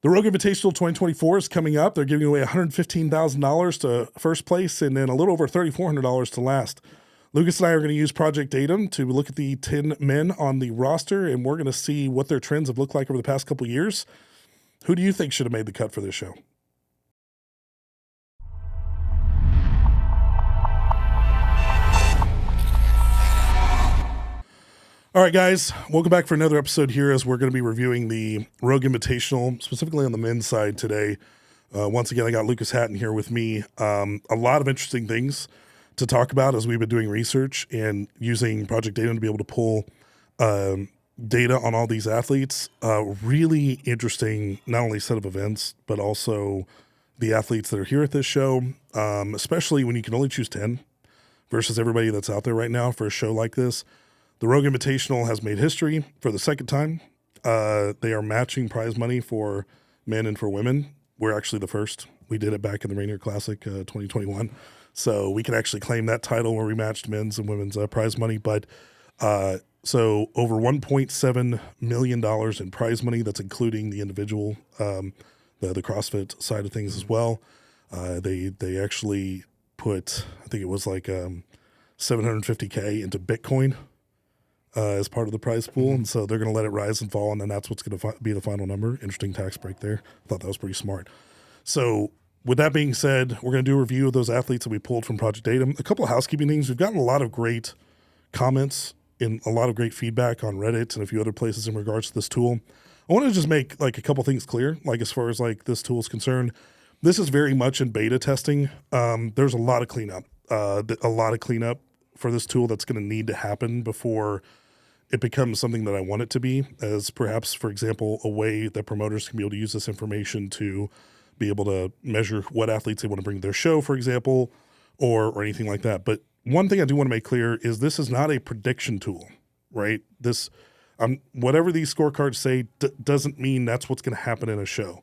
The Rogue Invitational 2024 is coming up. They're giving away $115,000 to first place and then a little over $3,400 to last. Lucas and I are going to use Project Datum to look at the 10 men on the roster, and we're going to see what their trends have looked like over the past couple of years. Who do you think should have made the cut for this show? All right, guys, welcome back for another episode here as we're going to be reviewing the Rogue Invitational, specifically on the men's side today. Once again, I got Lucas Hatton here with me. A lot of interesting things to talk about as we've been doing research and using Project Datum to be able to pull data on all these athletes. Really interesting, not only set of events, but also the athletes that are here at this show, especially when you can only choose 10 versus everybody that's out there right now for a show like this. The Rogue Invitational has made history for the second time. They are matching prize money for men and for women. We're actually the first. We did it back in the Rainier Classic 2021. So we can actually claim that title where we matched men's and women's prize money. But so over $1.7 million in prize money. That's including the individual, the CrossFit side of things as well. They actually put, I think it was like $750K into Bitcoin as part of the prize pool, and so they're going to let it rise and fall, and then that's what's going to be the final number. Interesting tax break there. I thought that was pretty smart. So with that being said, we're going to do a review of those athletes that we pulled from Project Datum. A couple of housekeeping things. We've gotten a lot of great comments and a lot of great feedback on Reddit and a few other places in regards to this tool. I want to just make like a couple things clear, like as far as like this tool is concerned. This is very much in beta testing. There's a lot of cleanup, for this tool that's going to need to happen before it becomes something that I want it to be, as perhaps, for example, a way that promoters can be able to use this information to be able to measure what athletes they want to bring to their show, for example, or anything like that. But one thing I do want to make clear is this is not a prediction tool, right? This, whatever these scorecards say doesn't mean that's what's going to happen in a show.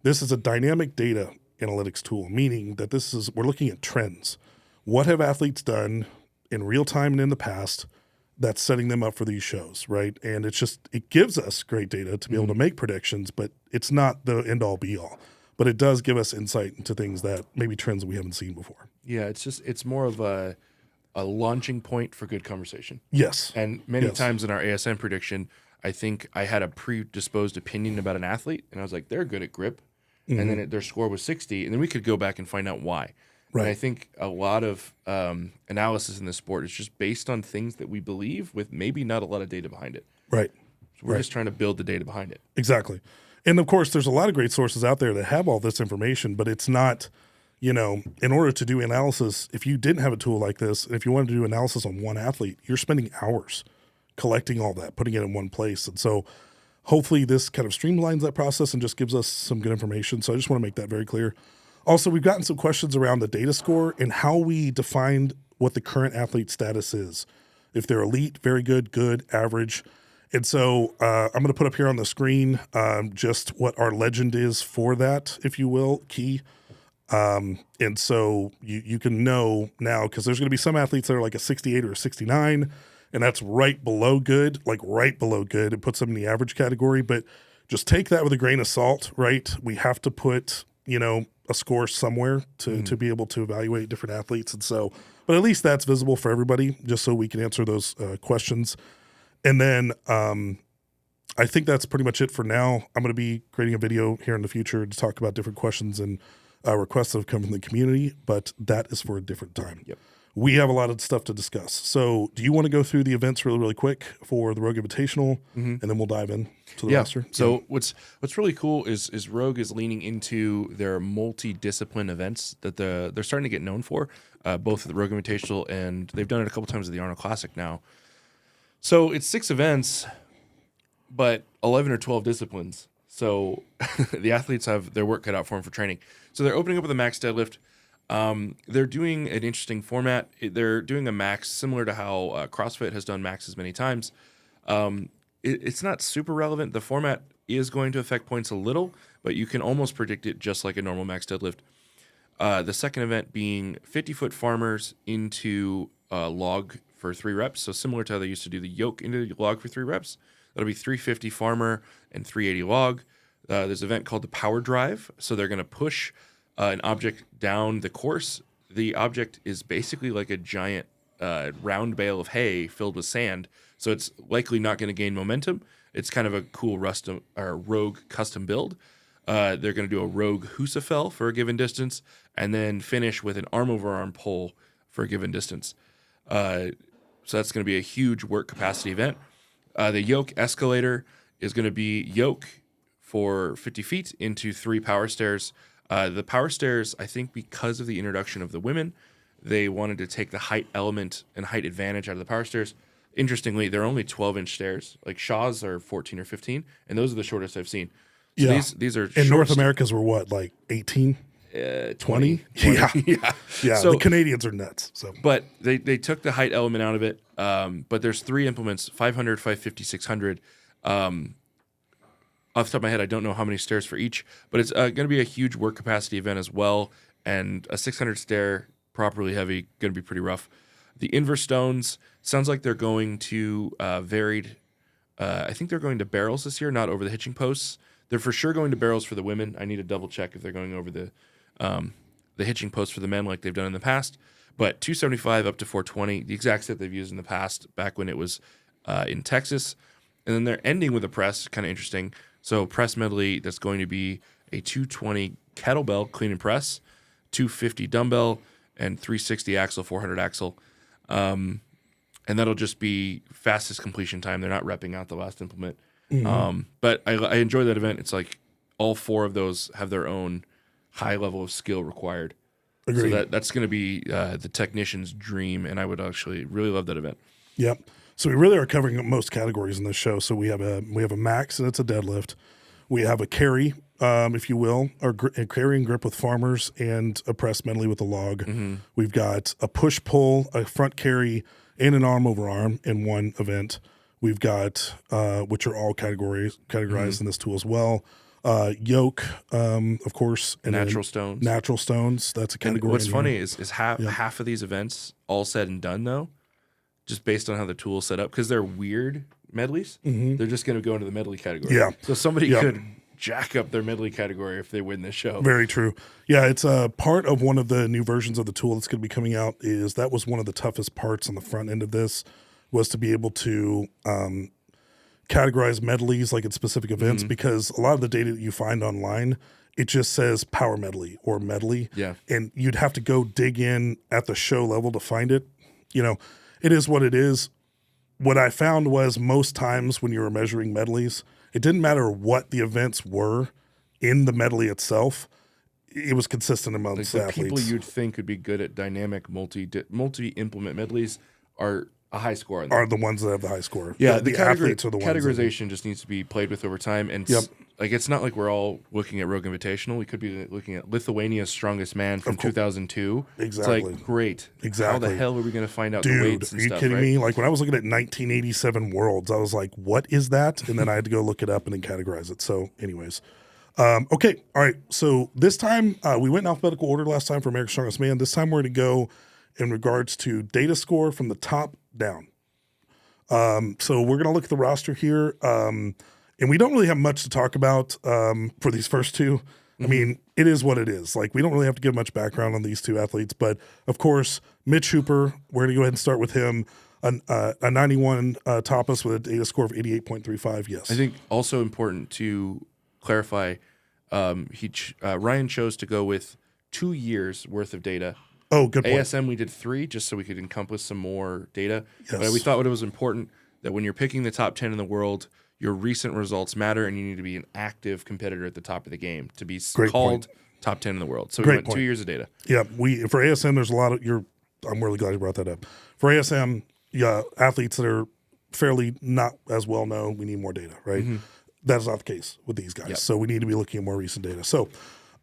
This is a dynamic data analytics tool, meaning that we're looking at trends. What have athletes done in real time and in the past that's setting them up for these shows, right? And it gives us great data to be able to make predictions, but it's not the end-all be-all. But it does give us insight into things that maybe trends that we haven't seen before. Yeah, it's more of a launching point for good conversation. Yes. And many times in our ASN prediction, I think I had a predisposed opinion about an athlete, and I was like, they're good at grip. Mm-hmm. And then their score was 60, and then we could go back and find out why. Right. And I think a lot of analysis in this sport is just based on things that we believe with maybe not a lot of data behind it. Right. So we're just trying to build the data behind it. Exactly. And of course, there's a lot of great sources out there that have all this information, but it's not, in order to do analysis, if you didn't have a tool like this, and if you wanted to do analysis on one athlete, you're spending hours collecting all that, putting it in one place. And so hopefully this kind of streamlines that process and just gives us some good information. So I just want to make that very clear. Also, we've gotten some questions around the data score and how we defined what the current athlete status is. If they're elite, very good, average. And so I'm going to put up here on the screen just what our legend is for that, if you will, key. And so you can know now, because there's going to be some athletes that are like a 68 or a 69, and that's right below good. It puts them in the average category. But just take that with a grain of salt, right? We have to put, a score somewhere to be able to evaluate different athletes. And so, but at least that's visible for everybody, just so we can answer those questions. And then I think that's pretty much it for now. I'm going to be creating a video here in the future to talk about different questions and requests that have come from the community, but that is for a different time. Yep. We have a lot of stuff to discuss. So do you want to go through the events really, really quick for the Rogue Invitational, and then we'll dive in to the roster? So what's really cool is Rogue is leaning into their multi-discipline events that they're starting to get known for, both at the Rogue Invitational, and they've done it a couple times at the Arnold Classic now. So it's 6 events, but 11 or 12 disciplines. So the athletes have their work cut out for them for training. So they're opening up with a max deadlift. They're doing an interesting format. They're doing a max similar to how CrossFit has done maxes many times. It's not super relevant. The format is going to affect points a little, but you can almost predict it just like a normal max deadlift. The second event being 50-foot farmers into log for 3 reps. So similar to how they used to do the yoke into log for 3 reps. That'll be 350 farmer and 380 log. There's an event called the Power Drive. So they're going to push an object down the course. The object is basically like a giant round bale of hay filled with sand. So it's likely not going to gain momentum. It's kind of a cool rogue custom build. They're going to do a rogue Husafel for a given distance, and then finish with an arm-over-arm pole for a given distance. So that's going to be a huge work capacity event. The yoke escalator is going to be yoke for 50 feet into 3 power stairs. The power stairs, I think because of the introduction of the women, they wanted to take the height element and height advantage out of the power stairs. Interestingly, they're only 12-inch stairs. Like Shaw's are 14 or 15, and those are the shortest I've seen. So these are in North America's were what, like 18? 20? Yeah. Yeah. So, the Canadians are nuts. So, but they took the height element out of it. But there's 3 implements: 500, 550, 600. Off the top of my head, I don't know how many stairs for each, but it's going to be a huge work capacity event as well. And a 600 stair, properly heavy, going to be pretty rough. The Inver stones sounds like they're going to varied. I think they're going to barrels this year, not over the hitching posts. They're for sure going to barrels for the women. I need to double check if they're going over the hitching posts for the men like they've done in the past. But 275 up to 420, the exact set they've used in the past, back when it was in Texas. And then they're ending with a press, kind of interesting. So press medley, that's going to be a 220 kettlebell clean and press, 250 dumbbell, and 360 axle, 400 axle. And that'll just be fastest completion time. They're not repping out the last implement. But I enjoy that event. It's like all 4 of those have their own high level of skill required. Agreed. So that's going to be the technician's dream, and I would actually really love that event. Yep. So we really are covering most categories in this show. So we have a max, and it's a deadlift. We have a carry, if you will, or a carry and grip with farmers, and a press medley with a log. We've got a push pull, a front carry, and an arm over arm in one event. We've got which are all categorized in this tool as well. Yoke, of course, and natural stones. Natural stones. That's a category. And what's funny is half of these events, all said and done, though, just based on how the tool is set up, because they're weird medleys, they're just going to go into the medley category. Yeah. So somebody could jack up their medley category if they win this show. Very true. Yeah, it's a part of one of the new versions of the tool that's going to be coming out. Is that was one of the toughest parts on the front end of this, was to be able to categorize medleys like in specific events, because a lot of the data that you find online, it just says power medley or medley. Yeah. And you'd have to go dig in at the show level to find it. You know, it is what it is. What I found was most times when you were measuring medleys, it didn't matter what the events were in the medley itself. It was consistent amongst the athletes. People you'd think would be good at dynamic multi-implement medleys are a high score on them. Are the ones that have the high score. Yeah, the athletes are the ones. Categorization just needs to be played with over time. And like, it's not like we're all looking at Rogue Invitational. We could be looking at Lithuania's Strongest Man from 2002. Exactly. It's like, great. Exactly. How the hell are we going to find out Dude, the weights and stuff? Are you kidding me? Like, when I was looking at 1987 Worlds, I was like, what is that? And then I had to go look it up and then categorize it. So anyways. Okay. All right. So this time we went in alphabetical order last time for America's Strongest Man. This time we're going to go in regards to data score from the top down. So we're going to look at the roster here. And we don't really have much to talk about for these first two. I mean, it is what it is. Like, we don't really have to give much background on these two athletes. But, of course, Mitch Hooper, we're going to go ahead and start with him. A 91 Tapas with a data score of 88.35, yes. I think also important to clarify, Ryan chose to go with 2 years worth of data. Oh, good point. ASM, we did 3 just so we could encompass some more data. Yes. But we thought it was important that when you're picking the top 10 in the world, your recent results matter, and you need to be an active competitor at the top of the game to be called top 10 in the world. So we went 2 years of data. Yeah, for ASM, there's a lot of I'm really glad you brought that up. For ASM, athletes that are fairly not as well known, we need more data, right? That's not the case with these guys. So we need to be looking at more recent data. So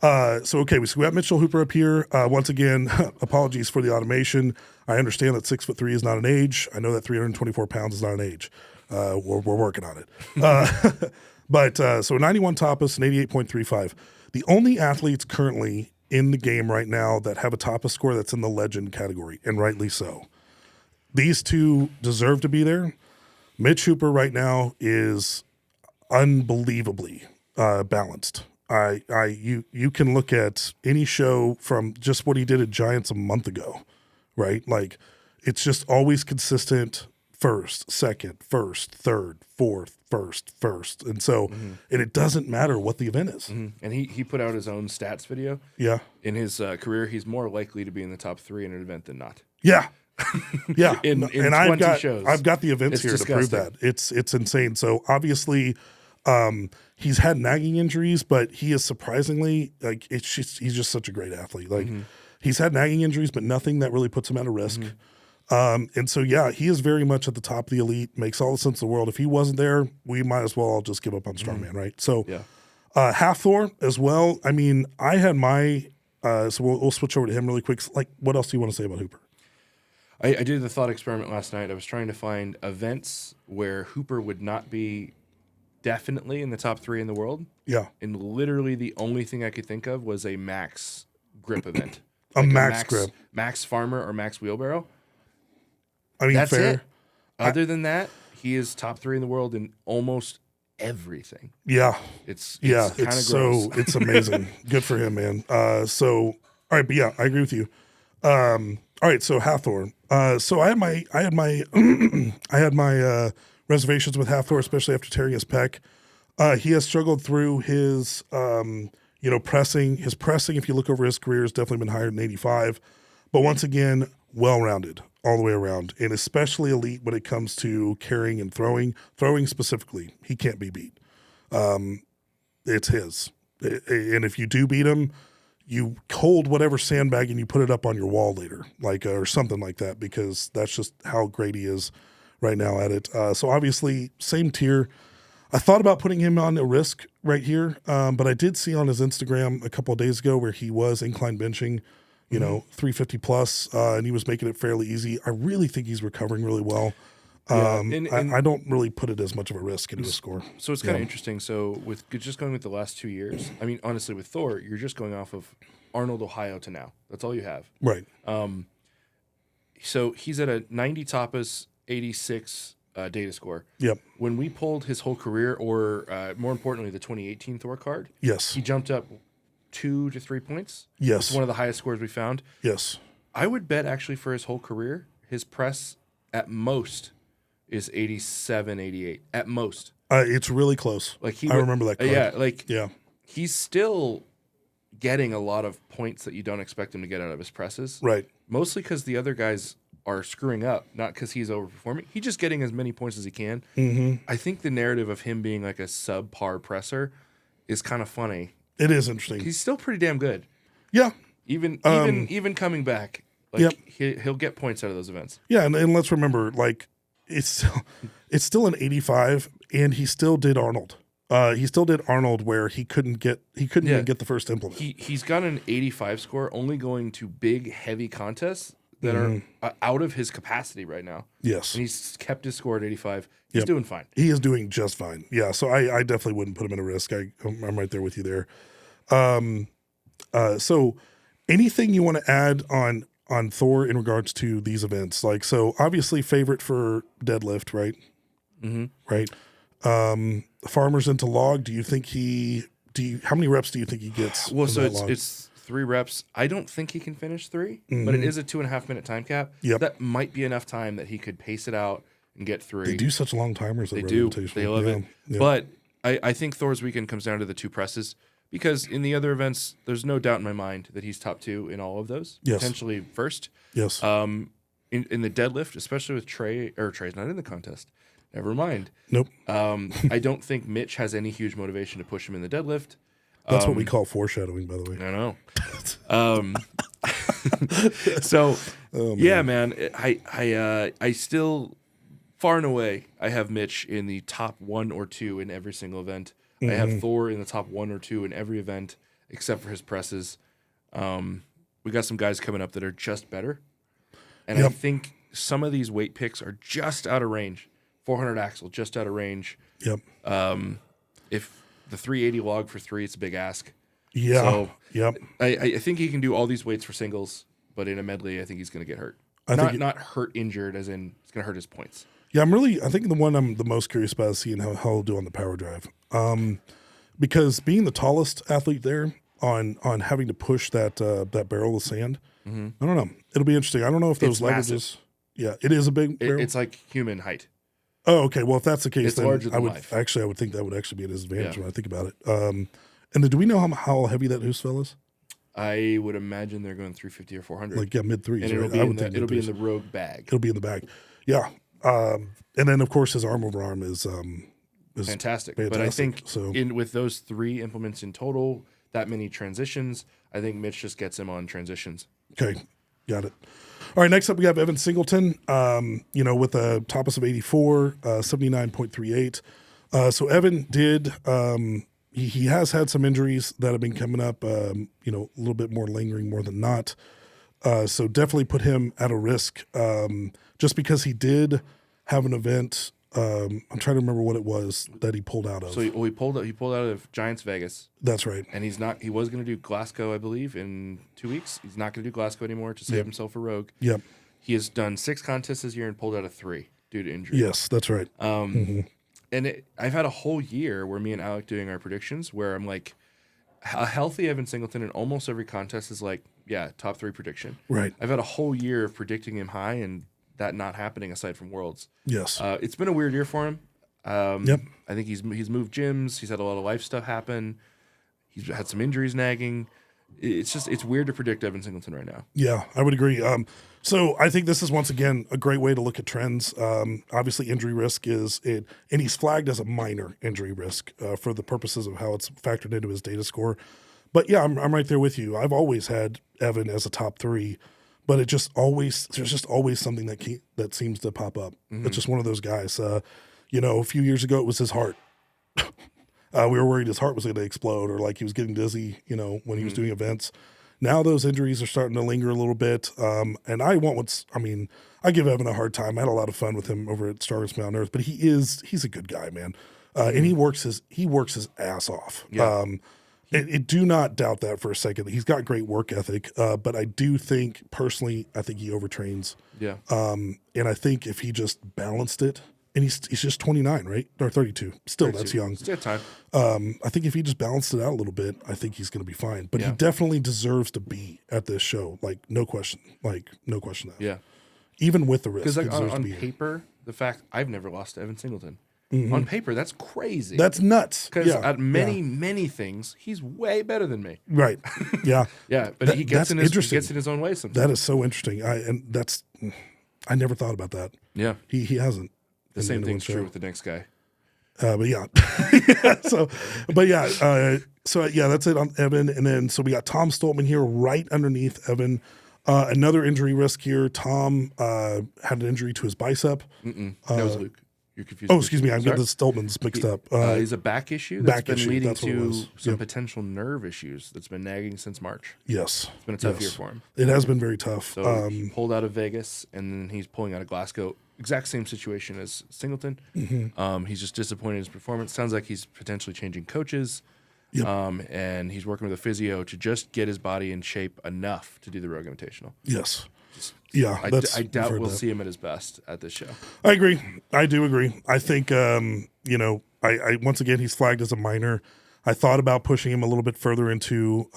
okay, we got Mitchell Hooper up here. Once again, apologies for the automation. I understand that 6'3" is not an age. I know that 324 pounds is not an age. We're working on it. But so 91 Tapas and 88.35. The only athletes currently in the game right now that have a Tapas score that's in the legend category, and rightly so. These two deserve to be there. Mitch Hooper right now is unbelievably balanced. You can look at any show from just what he did at Giants a month ago, right? Like it's just always consistent. First, second, first, third, fourth, first, and so and it doesn't matter what the event is. And he put out his own stats video. Yeah, In his career, he's more likely to be in the top 3 in an event than not. yeah, yeah. In and 20 shows. I've got the events It's here disgusting. to prove that. It's insane. So obviously, he's had nagging injuries, but he is surprisingly like he's just such a great athlete. Like he's had nagging injuries, but nothing that really puts him at a risk. And so, yeah, he is very much at the top of the elite. Makes all the sense in the world. If he wasn't there, we might as well all just give up on strongman, right? So, Yeah. Hathor as well. I mean, I had my. So we'll switch over to him really quick. Like, what else do you want to say about Hooper? I did the thought experiment last night. I was trying to find events where Hooper would not be definitely in the top 3 in the world. Yeah, And literally the only thing I could think of was a max grip event. a max grip. Max farmer or max wheelbarrow. I mean, That's fair. it. Other than that, he is top 3 in the world in almost everything. Yeah, It's kind of gross. so it's amazing. Good for him, man. So all right, but yeah, I agree with you. All right, so Hathor. So I had my I had my reservations with Hathor, especially after tearing his pec. He has struggled through his pressing. His pressing, if you look over his career, has definitely been higher than 85. But once again, well-rounded all the way around, and especially elite when it comes to carrying and throwing. Throwing specifically, he can't be beat. It's his. And if you do beat him, you hold whatever sandbag and you put it up on your wall later, like or something like that, because that's just how great he is right now at it. So obviously, same tier. I thought about putting him on a risk right here, but I did see on his Instagram a couple of days ago where he was incline benching, 350 plus, and he was making it fairly easy. I really think he's recovering really well. Yeah, I don't really put it as much of a risk into a score. So it's kind of interesting. So with just going with the last 2 years, I mean, honestly, with Thor, you're just going off of Arnold, Ohio to now. That's all you have. Right. So he's at a 90 tapas, 86 data score. Yep. When we pulled his whole career, or more importantly, the 2018 Thor card, Yes. he jumped up 2 to 3 points. Yes. It's one of the highest scores we found. Yes. I would bet actually for his whole career, his press at most is 87, 88 at most. It's really close. Like I remember that card. Yeah, he's still getting a lot of points that you don't expect him to get out of his presses. Right. Mostly because the other guys are screwing up, not because he's overperforming. He's just getting as many points as he can. Mm-hmm. I think the narrative of him being like a subpar presser is kind of funny. It is interesting. He's still pretty damn good. Yeah. Even coming back, like Yep. he'll get points out of those events. Yeah, and let's remember, like it's still an 85, and he still did Arnold. He still did Arnold where he couldn't even get the first implement. He's got an 85 score, only going to big heavy contests that are out of his capacity right now. Yes, and he's kept his score at 85. He's doing fine. He is doing just fine. Yeah, so I definitely wouldn't put him in a risk. I'm right there with you there. So anything you want to add on Thor in regards to these events? Like, so obviously favorite for deadlift, right? Mm-hmm. Right. Farmers into log. Do you think how many reps do you think he gets? Well, so it's 3 reps. I don't think he can finish 3, but it is a 2.5 minute time cap. Yep. That might be enough time that he could pace it out and get 3. They do such long timers. They do. They love it. Yeah. But I think Thor's weekend comes down to the 2 presses, because in the other events, there's no doubt in my mind that he's top 2 in all of those. Yes. Potentially first. Yes. In the deadlift, especially with Trey's not in the contest. Never mind. Nope. I don't think Mitch has any huge motivation to push him in the deadlift. That's what we call foreshadowing, by the way. I know. So, yeah, man, I still, far and away, I have Mitch in the top 1 or 2 in every single event. I have Thor in the top 1 or 2 in every event, except for his presses. We got some guys coming up that are just better. And I think some of these weight picks are just out of range. 400 axle, just out of range. Yep. If the 380 log for 3, it's a big ask. Yeah. So, yep. I think he can do all these weights for singles, but in a medley, I think he's going to get hurt. Not hurt injured, as in it's going to hurt his points. Yeah, I think the one I'm the most curious about is seeing how he'll do on the power drive. because being the tallest athlete there on having to push that barrel of sand, I don't know. It'll be interesting. I don't know if those It's leverages. massive. Yeah, it is a big barrel. It's like human height. Oh, okay. Well, if that's the case, It's then larger than I would life. actually I would think that would actually be at his advantage Yeah. when I think about it. And then do we know how heavy that Hoosfell is? I would imagine they're going 350 or 400. Like mid threes, and it'll right? be I in would the, think it'll be in mid-threes. the Rogue bag. It'll be in the bag. Yeah. And then of course his arm over arm is Fantastic. But I fantastic. think So with those 3 implements in total, that many transitions, I think Mitch just gets him on transitions. okay, got it. All right, next up we have Evan Singleton. With a Topos of 84, 79.38. So Evan did. He has had some injuries that have been coming up. A little bit more lingering, more than not. So definitely put him at a risk. Just because he did have an event. I'm trying to remember what it was that he pulled out of. So he pulled out of Giants Vegas, That's right. and he was going to do Glasgow, I believe, in 2 weeks. He's not going to do Glasgow anymore to save himself for Rogue. Yep. He has done 6 contests this year and pulled out of 3 due to injury. Yes, that's right. And I've had a whole year where me and Alec doing our predictions where I'm like, a healthy Evan Singleton in almost every contest is like, yeah, top 3 prediction. Right. I've had a whole year of predicting him high and that not happening aside from Worlds. Yes. It's been a weird year for him. Yep. I think he's moved gyms. He's had a lot of life stuff happen. He's had some injuries nagging. It's weird to predict Evan Singleton right now. Yeah, I would agree. So I think this is once again a great way to look at trends. Obviously, injury risk is it, and he's flagged as a minor injury risk for the purposes of how it's factored into his data score. But yeah, I'm right there with you. I've always had Evan as a top 3, but there's just always something that seems to pop up. It's just one of those guys. A few years ago it was his heart. We were worried his heart was going to explode or like he was getting dizzy, when he was doing events. Now those injuries are starting to linger a little bit. And I give Evan a hard time. I had a lot of fun with him over at Strongest Man on Earth, but he's a good guy, man. And he works his ass off. Yeah. Do not doubt that for a second. He's got great work ethic, but I do think personally, I think he overtrains. Yeah. And I think if he just balanced it, and he's just 29, right? Or 32. Still, that's young. Still time. I think if he just balanced it out a little bit, I think he's going to be fine. But he definitely deserves to be at this show. Like, no question. That. Yeah. Even with the risk. Because he deserves to on be here. paper, the fact I've never lost to Evan Singleton. On paper, that's crazy. That's nuts. Because Yeah. at many things, he's way better than me. Right. Yeah. Yeah, but he gets that's in his own way sometimes. That is so interesting. I never thought about that. Yeah. He hasn't. The same thing's true with the next guy. But yeah. That's it on Evan. And then, so we got Tom Stoltman here right underneath Evan. Another injury risk here. Tom had an injury to his bicep. That was Luke. You're confused. Oh, excuse me. I'm getting the Stoltmans mixed up. He's a back issue that's been leading that's what it to was. some Yep. potential nerve issues that's been nagging since March. Yes. It's been a tough year for him. It has been very tough. So he pulled out of Vegas, and then he's pulling out of Glasgow. Exact same situation as Singleton. He's just disappointed in his performance. Sounds like he's potentially changing coaches. Yep. And he's working with a physio to just get his body in shape enough to do the Rogue Invitational. Yes. I doubt we'll see him at his best at this show. I agree. I do agree. I think, I once again, he's flagged as a minor. I thought about pushing him a little bit further into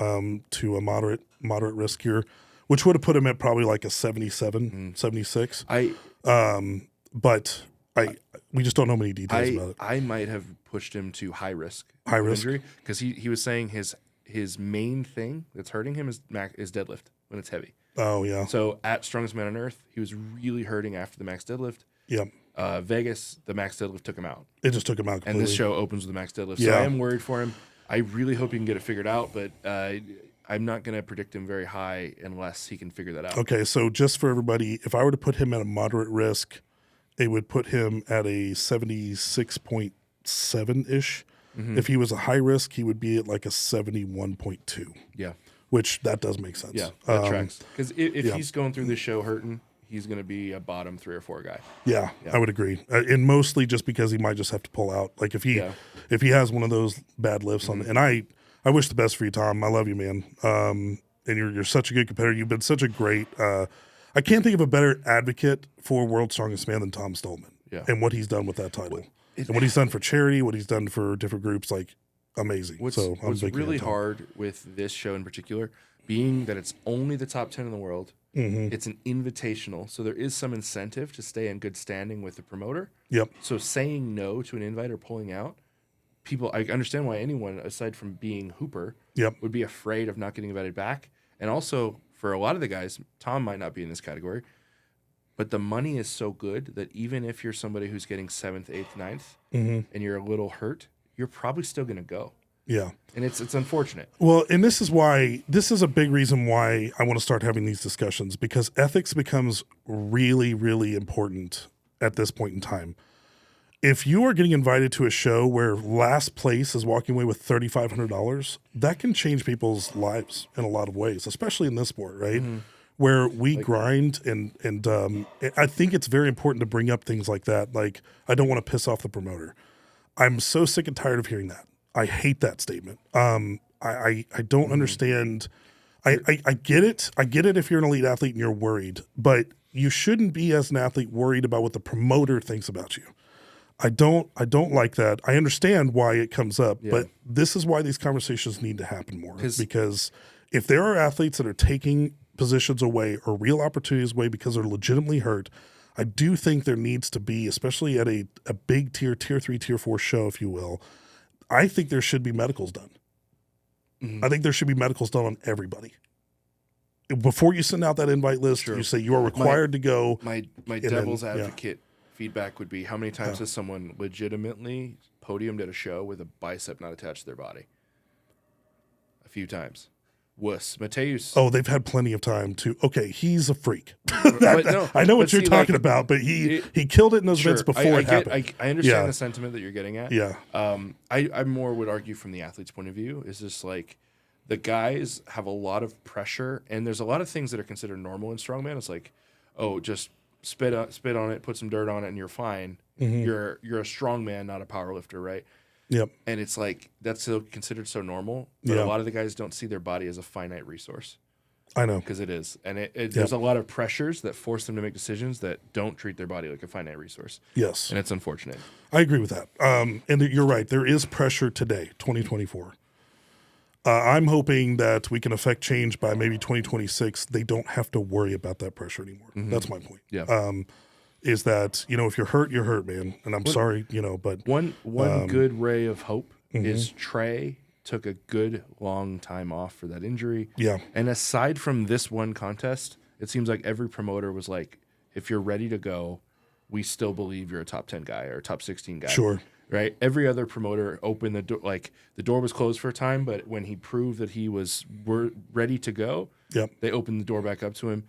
to a moderate risk here, which would have put him at probably like a 77, 76. But we just don't know many details about it. I might have pushed him to high risk injury because he was saying his main thing that's hurting him is deadlift when it's heavy. Oh yeah. So at Strongest Man on Earth, he was really hurting after the max deadlift. Yep. Vegas, the max deadlift took him out. It just took him out completely. And this show opens with the max deadlift. So I am worried for him. I really hope he can get it figured out, but I'm not going to predict him very high unless he can figure that out. Okay, so just for everybody, if I were to put him at a moderate risk, it would put him at a 76.7-ish. If he was a high risk, he would be at like a 71.2. Yeah. Which that does make sense. Yeah, that tracks. Because if he's going through this show hurting, he's going to be a bottom 3 or 4 guy. Yeah, I would agree. And mostly just because he might just have to pull out. Like if he has one of those bad lifts on, and I wish the best for you, Tom. I love you, man. And you're such a good competitor. You've been such a great. I can't think of a better advocate for World's Strongest Man than Tom Stoltman. Yeah. And what he's done with that title, and what he's done for charity, what he's done for different groups. Like amazing. What's So I'm what's big really fan. hard with this show in particular, being that it's only the top 10 in the world, it's an invitational, so there is some incentive to stay in good standing with the promoter. Yep. So saying no to an invite or pulling out, people, I understand why anyone aside from being Hooper Yep. would be afraid of not getting invited back. And also for a lot of the guys, Tom might not be in this category, but the money is so good that even if you're somebody who's getting 7th, 8th, 9th, and you're a little hurt, you're probably still going to go. Yeah. And it's unfortunate. Well, and this is a big reason why I want to start having these discussions, because ethics becomes really, really important at this point in time. If you are getting invited to a show where last place is walking away with $3,500, that can change people's lives in a lot of ways, especially in this sport, right? Where we grind and I think it's very important to bring up things like that. Like, I don't want to piss off the promoter. I'm so sick and tired of hearing that. I hate that statement. I don't understand. I get it. I get it if you're an elite athlete and you're worried, but you shouldn't be, as an athlete, worried about what the promoter thinks about you. I don't like that. I understand why it comes up, but this is why these conversations need to happen more. Because if there are athletes that are taking positions away or real opportunities away because they're legitimately hurt, I do think there needs to be, especially at a big tier 3, tier 4 show, if you will, I think there should be medicals done. I think there should be medicals done on everybody. Before you send out that invite list, you say you are required to go. My devil's advocate feedback would be, how many times has someone legitimately podiumed at a show with a bicep not attached to their body? A few times. Wuss. Mateus. Oh, they've had plenty of time to. Okay, he's a freak. I know what you're talking about, but he killed it in those events before it happened. I understand the sentiment that you're getting at. Yeah. I more would argue from the athlete's point of view is just like, the guys have a lot of pressure, and there's a lot of things that are considered normal in strongman. It's like, oh, just spit on it, put some dirt on it, and you're fine. You're a strongman, not a power lifter, right? Yep. And it's like, that's still considered so normal, but a lot of the guys don't see their body as a finite resource. I know. Because it is. And there's a lot of pressures that force them to make decisions that don't treat their body like a finite resource. Yes. And it's unfortunate. I agree with that. And you're right. There is pressure today, 2024. I'm hoping that we can affect change by maybe 2026. They don't have to worry about that pressure anymore. That's my point. Yeah. Is that, if you're hurt, man. And I'm sorry, but. One good ray of hope is Trey took a good long time off for that injury. Yeah. And aside from this one contest, it seems like every promoter was like, if you're ready to go, we still believe you're a top 10 guy or a top 16 guy. Sure. Right? Every other promoter opened the door, like the door was closed for a time, but when he proved that he was ready to go, they opened the door back up to him.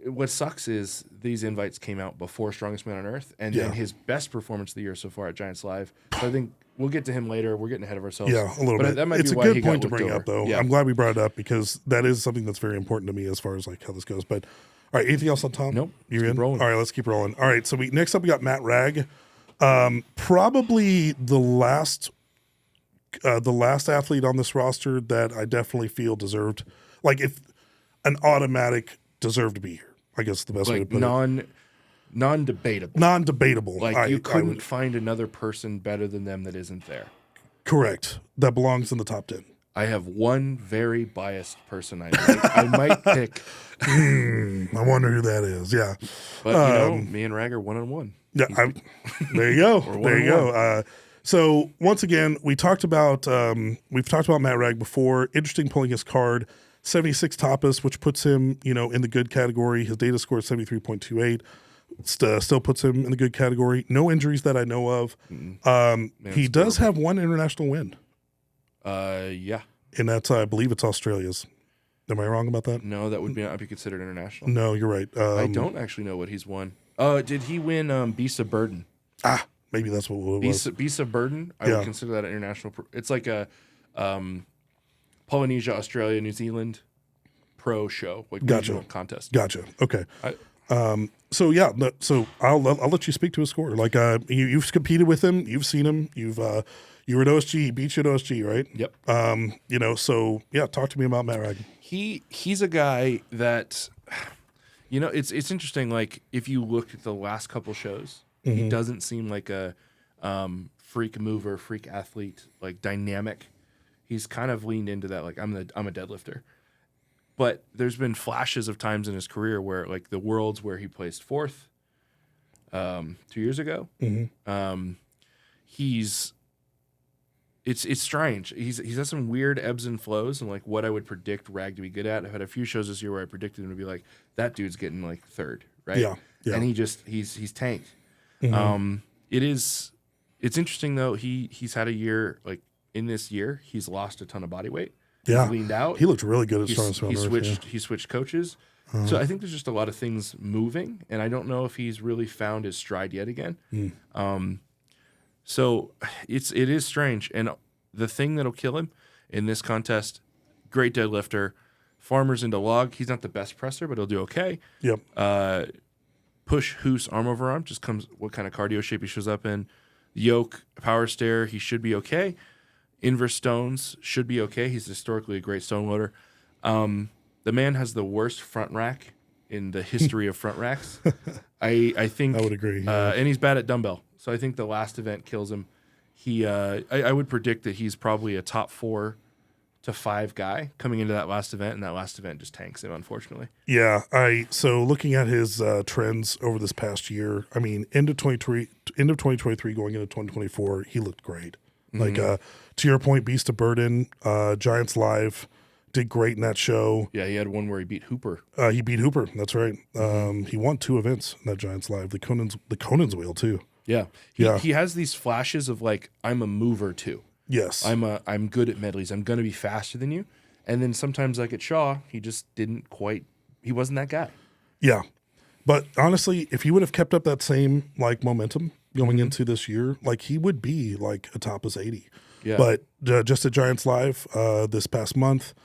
What sucks is these invites came out before Strongest Man on Earth, and then his best performance of the year so far at Giants Live. So I think we'll get to him later. We're getting ahead of ourselves. Yeah, a little bit. That might it's be a why good he point got to bring looked up, though. over. Yeah. I'm glad we brought it up because that is something that's very important to me as far as like how this goes. But all right, anything else on Tom? Nope. You're Let's in? keep rolling. All right, let's keep rolling. All right, so next up we got Matt Ragg. Probably the last athlete on this roster that I definitely feel deserved, like if an automatic deserved to be here. I guess the best way to put it. Non-debatable. Non-debatable. Like you couldn't find another person better than them that isn't there. Correct. That belongs in the top 10. I have one very biased person I might pick. I wonder who that is. Yeah. But me and Ragg are 1-on-1. Yeah, there you go. There you go. So once again, we've talked about Matt Ragg before. Interesting pulling his card, 76 tapas, which puts him, in the good category. His data score is 73.28. Still puts him in the good category. No injuries that I know of. He does have one international win. Yeah. And that's, I believe it's Australia's. Am I wrong about that? No, that would not be considered international. No, you're right. I don't actually know what he's won. Did he win Beast of Burden? Maybe that's what it was. Beast of Burden? I would consider that an international. It's like a Polynesia, Australia, New Zealand pro show, like regional contest. Gotcha. Okay. So I'll let you speak to his score. Like you've competed with him, you've seen him, you were at OSG, he beat you at OSG, right? Yep. So talk to me about Matt Ragg. He's a guy that, it's interesting. Like if you look at the last couple shows, he doesn't seem like a freak mover, freak athlete, like dynamic. He's kind of leaned into that. Like I'm a deadlifter. But there's been flashes of times in his career where like the worlds where he placed fourth 2 years ago. It's strange. He's had some weird ebbs and flows, and like what I would predict Rag to be good at. I've had a few shows this year where I predicted him to be like, that dude's getting like third, right? Yeah. And he's tanked. It's interesting though. He's had a year like in this year he's lost a ton of body weight. Yeah, He's leaned out. He looked really good at Strongest Man on Earth. He switched coaches. So I think there's just a lot of things moving, and I don't know if he's really found his stride yet again. So it is strange, and the thing that'll kill him in this contest, great deadlifter, farmers into log. He's not the best presser, but he'll do okay. Yep. Push, hoos, arm over arm, just comes what kind of cardio shape he shows up in. Yoke, power stair, he should be okay. Inverse stones should be okay. He's historically a great stone loader. The man has the worst front rack in the history of front racks. I think I would agree. and he's bad at dumbbell. So I think the last event kills him. I would predict that he's probably a top 4 to 5 guy coming into that last event, and that last event just tanks him, unfortunately. Yeah, so looking at his trends over this past year, I mean, end of 2023 going into 2024, he looked great. Like to your point, Beast of Burden, Giants Live, did great in that show. Yeah, he had one where he beat Hooper. He beat Hooper. That's right. He won 2 events in that Giants Live. The Conan's Wheel too. Yeah. He has these flashes of like, I'm a mover too. Yes. I'm good at medleys. I'm going to be faster than you. And then sometimes like at Shaw, he just he wasn't that guy. Yeah. But honestly, if he would have kept up that same like momentum going into this year, like he would be like a top 80. Yeah. But just at Giants Live this past month,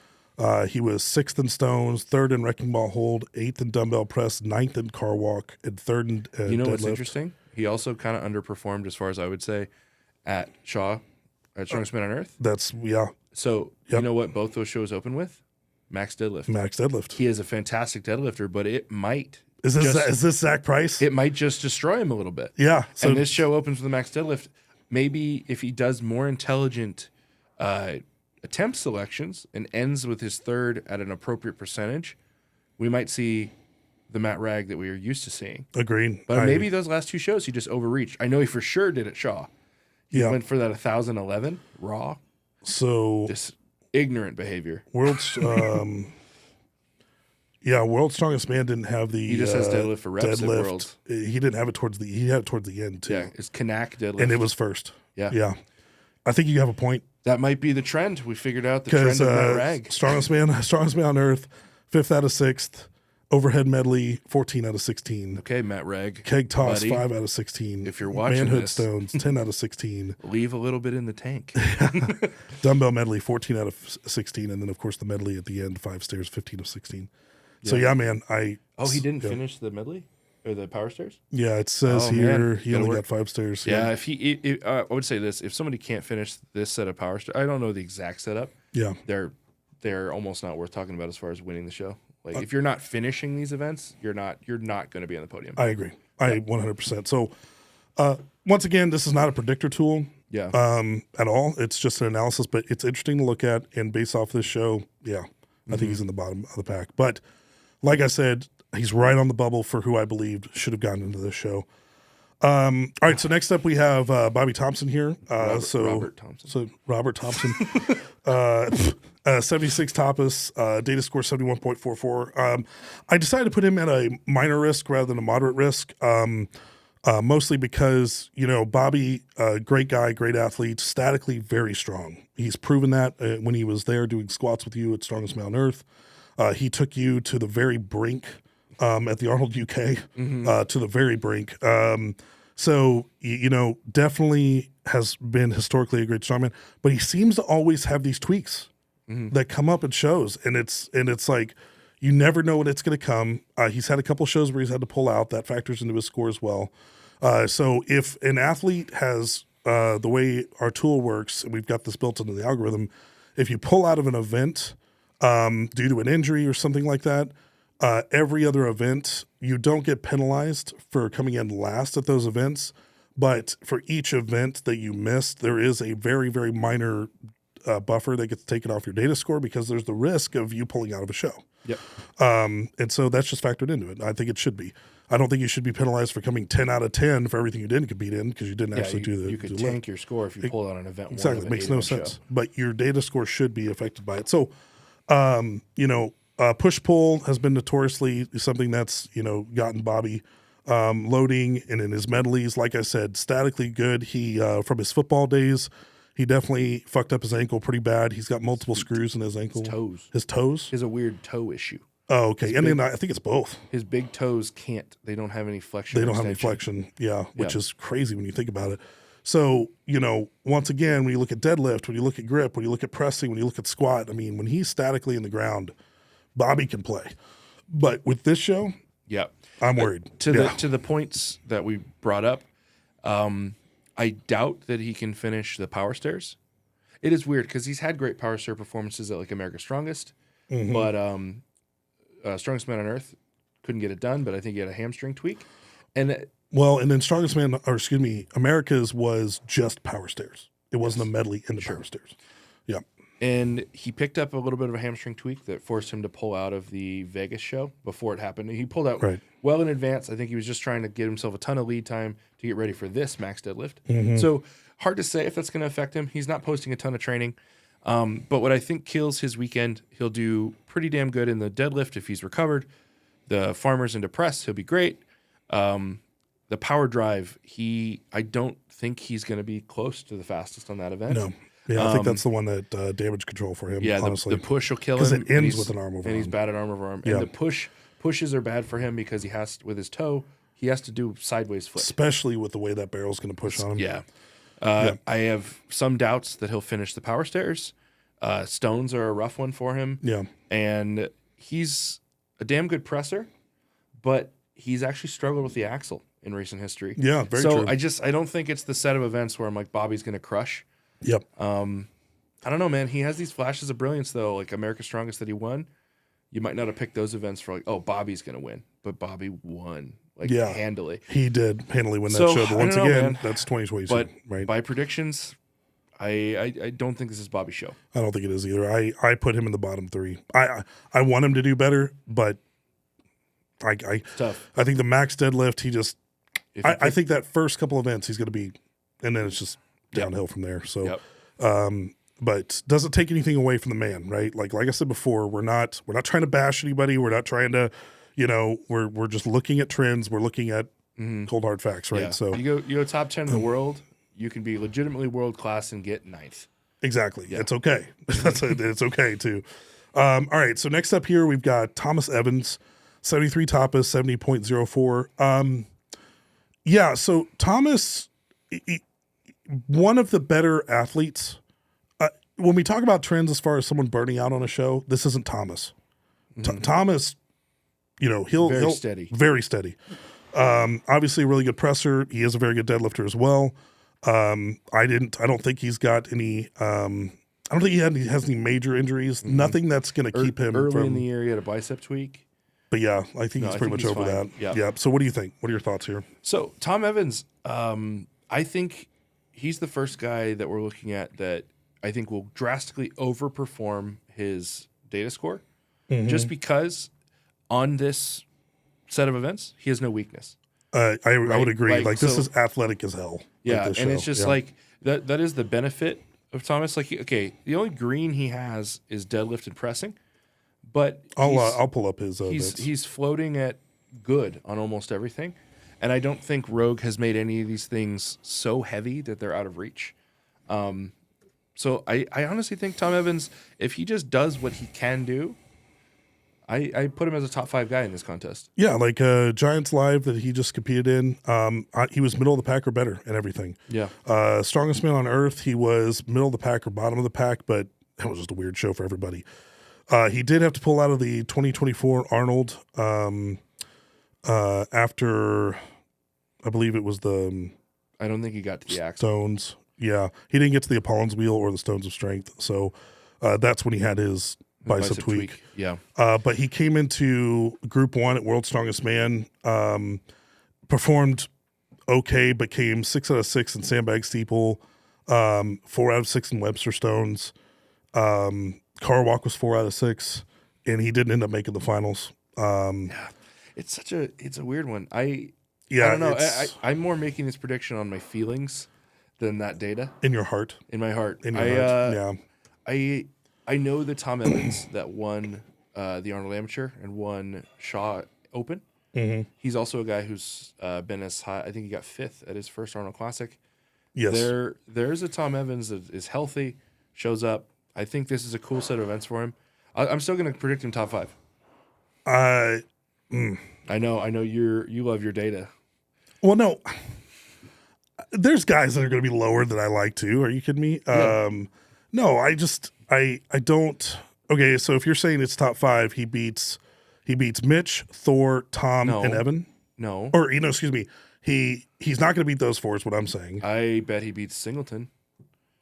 he was 6th in stones, 3rd in wrecking ball hold, 8th in dumbbell press, 9th in car walk, and 3rd in you know deadlift. what's interesting? He also kind of underperformed as far as I would say at Shaw, at Strongest Man on Earth. So you know what both those shows open with? Max deadlift. He is a fantastic deadlifter, but it might. Is this Zach Price? It might just destroy him a little bit. Yeah. So and this show opens with a max deadlift. Maybe if he does more intelligent attempt selections and ends with his 3rd at an appropriate percentage, we might see the Matt Rag that we are used to seeing. Agreed. But maybe those last 2 shows he just overreached. I know he for sure did at Shaw. He went for that 1,011 raw. So this ignorant behavior. World's Strongest Man didn't have the. He just has deadlift for reps at Worlds. He didn't have it he had it towards the end too. Yeah, it's Kanak deadlift, and it was first. Yeah. I think you have a point. That might be the trend. We figured out the trend of Matt Rag. Strongest Man on Earth, 5th out of 6th. Overhead medley, 14 out of 16. Okay, Matt Rag. Keg toss, buddy, 5 out of 16. If you're watching Manhood this, stones, 10 out of 16. Leave a little bit in the tank. Dumbbell medley, 14 out of 16. And then, of course, the medley at the end, 5 stairs, 15 of 16. So, man, he didn't finish the medley? Or the power stairs? Yeah, it says here he only got 5 stairs. Yeah, I would say this. If somebody can't finish this set of power stairs, I don't know the exact setup. Yeah. They're almost not worth talking about as far as winning the show. Like if you're not finishing these events, you're not going to be on the podium. I agree. I 100%. So once again, this is not a predictor tool. Yeah. At all. It's just an analysis, but it's interesting to look at. And based off this show, I think he's in the bottom of the pack. But like I said, he's right on the bubble for who I believed should have gotten into this show. All right, so next up we have Bobby Thompson here. Robert Thompson. So Robert Thompson, 76 tapas, data score 71.44. I decided to put him at a minor risk rather than a moderate risk, mostly because, Bobby, great guy, great athlete, statically very strong. He's proven that when he was there doing squats with you at Strongest Man on Earth. He took you to the very brink at the Arnold UK, to the very brink. So, definitely has been historically a great strongman, but he seems to always have these tweaks that come up at shows. And it's like, you never know when it's going to come. He's had a couple shows where he's had to pull out. That factors into his score as well. So if an athlete has the way our tool works, and we've got this built into the algorithm, if you pull out of an event due to an injury or something like that, every other event, you don't get penalized for coming in last at those events, But for each event that you missed, there is a very, very minor buffer that gets taken off your data score because there's the risk of you pulling out of a show. Yep. And so that's just factored into it. I think it should be. I don't think you should be penalized for coming 10 out of 10 for everything you didn't compete in because you didn't actually do the You could do tank your score if you pull out an event. Exactly. One It makes no sense. show. But your data score should be affected by it. So, push-pull has been notoriously something that's, gotten Bobby loading. And in his medleys, like I said, statically good. He, from his football days, he definitely fucked up his ankle pretty bad. He's got multiple screws in his ankle. His toes? He has a weird toe issue. Oh, okay. Then I think it's both. His big toes they don't have any flexion. They don't have any flexion. Yeah, which is crazy when you think about it. So, once again, when you look at deadlift, when you look at grip, when you look at pressing, when you look at squat, I mean, when he's statically in the ground, Bobby can play. But with this show, I'm worried. To the points that we brought up, I doubt that he can finish the power stairs. It is weird because he's had great power stair performances at like America's Strongest, but Strongest Man on Earth couldn't get it done. But I think he had a hamstring tweak, and then Strongest Man, America's was just power stairs. It wasn't a medley in the power stairs. Yeah. And he picked up a little bit of a hamstring tweak that forced him to pull out of the Vegas show before it happened. He pulled out well in advance. I think he was just trying to get himself a ton of lead time to get ready for this max deadlift. So hard to say if that's going to affect him. He's not posting a ton of training. But what I think kills his weekend, he'll do pretty damn good in the deadlift if he's recovered. The farmers into press, he'll be great. The power drive, I don't think he's going to be close to the fastest on that event. No. Yeah, I think that's the one that damage control for him. Yeah, honestly. the push will kill him. Because it ends with an arm over arm. And he's bad at arm over arm. And the pushes are bad for him because with his toe, he has to do sideways flip. Especially with the way that barrel's going to push on him. Yeah. I have some doubts that he'll finish the power stairs. Stones are a rough one for him. Yeah. And he's a damn good presser, but he's actually struggled with the axle in recent history. Yeah, very true. I don't think it's the set of events where I'm like, Bobby's going to crush. Yep. I don't know, man. He has these flashes of brilliance, though, like America's Strongest that he won. You might not have picked those events for like, oh, Bobby's going to win. But Bobby won, handily. He did handily win that show. But once again, that's 2022. But right? by predictions, I don't think this is Bobby's show. I don't think it is either. I put him in the bottom three. I want him to do better, but Tough. I think the max deadlift, he just I think that first couple events he's going to be, and then it's just downhill from there. So, but doesn't take anything away from the man, right? Like I said before, we're not trying to bash anybody. We're not trying to, we're just looking at trends. We're looking at cold hard facts, right? Yeah. So you go top 10 in the world, you can be legitimately world class and get ninth. Exactly. Yeah. It's okay. It's okay too. All right. So next up here, we've got Thomas Evans, 73 Tapas, 70.04. Yeah. So Thomas, one of the better athletes. When we talk about trends as far as someone burning out on a show, this isn't Thomas. Thomas, he'll steady. Very steady. Obviously a really good presser. He is a very good deadlifter as well. I don't think he's got any, I don't think he has any major injuries. Nothing that's going to keep him early in the year. He had a bicep tweak. But yeah, I think he's pretty much over fine. that. Yeah. So what do you think? What are your thoughts here? So Tom Evans, I think he's the first guy that we're looking at that I think will drastically overperform his data score just because on this set of events, he has no weakness. I would agree. This is athletic as hell. Yeah, and it's just like that is the benefit of Thomas. Like, the only green he has is deadlift and pressing, but I'll pull up his. He's floating at good on almost everything, and I don't think Rogue has made any of these things so heavy that they're out of reach. So I honestly think Tom Evans, if he just does what he can do, I put him as a top 5 guy in this contest. Yeah, like Giants Live that he just competed in. He was middle of the pack or better in everything. Yeah. Strongest Man on Earth, he was middle of the pack or bottom of the pack, but that was just a weird show for everybody. He did have to pull out of the 2024 Arnold after, I believe it was the... I don't think he got to the axle. Stones. Yeah, he didn't get to the Apollon's wheel or the Stones of Strength, so that's when he had his bicep tweak. Yeah, but he came into Group 1 at World's Strongest Man, performed okay, but came 6 out of 6 in sandbag steeple, 4 out of 6 in Webster Stones. Car walk was 4 out of 6, and he didn't end up making the finals. Yeah, it's a weird one. I don't know. I'm more making this prediction on my feelings than that data. In your heart. In my heart. In your heart. Yeah. I know the Tom Evans that won the Arnold Amateur and won Shaw Open. Mm-hmm. He's also a guy who's been as high. I think he got 5th at his first Arnold Classic. Yes. There's a Tom Evans that is healthy, shows up. I think this is a cool set of events for him. I'm still going to predict him top 5. I know you love your data. Well, no. There's guys that are going to be lower than I like too. Are you kidding me? Yeah. No, I don't. Okay, so if you're saying it's top 5, he beats Mitch, Thor, Tom, and Evan. No, or excuse me. He's not going to beat those 4. Is what I'm saying. I bet he beats Singleton.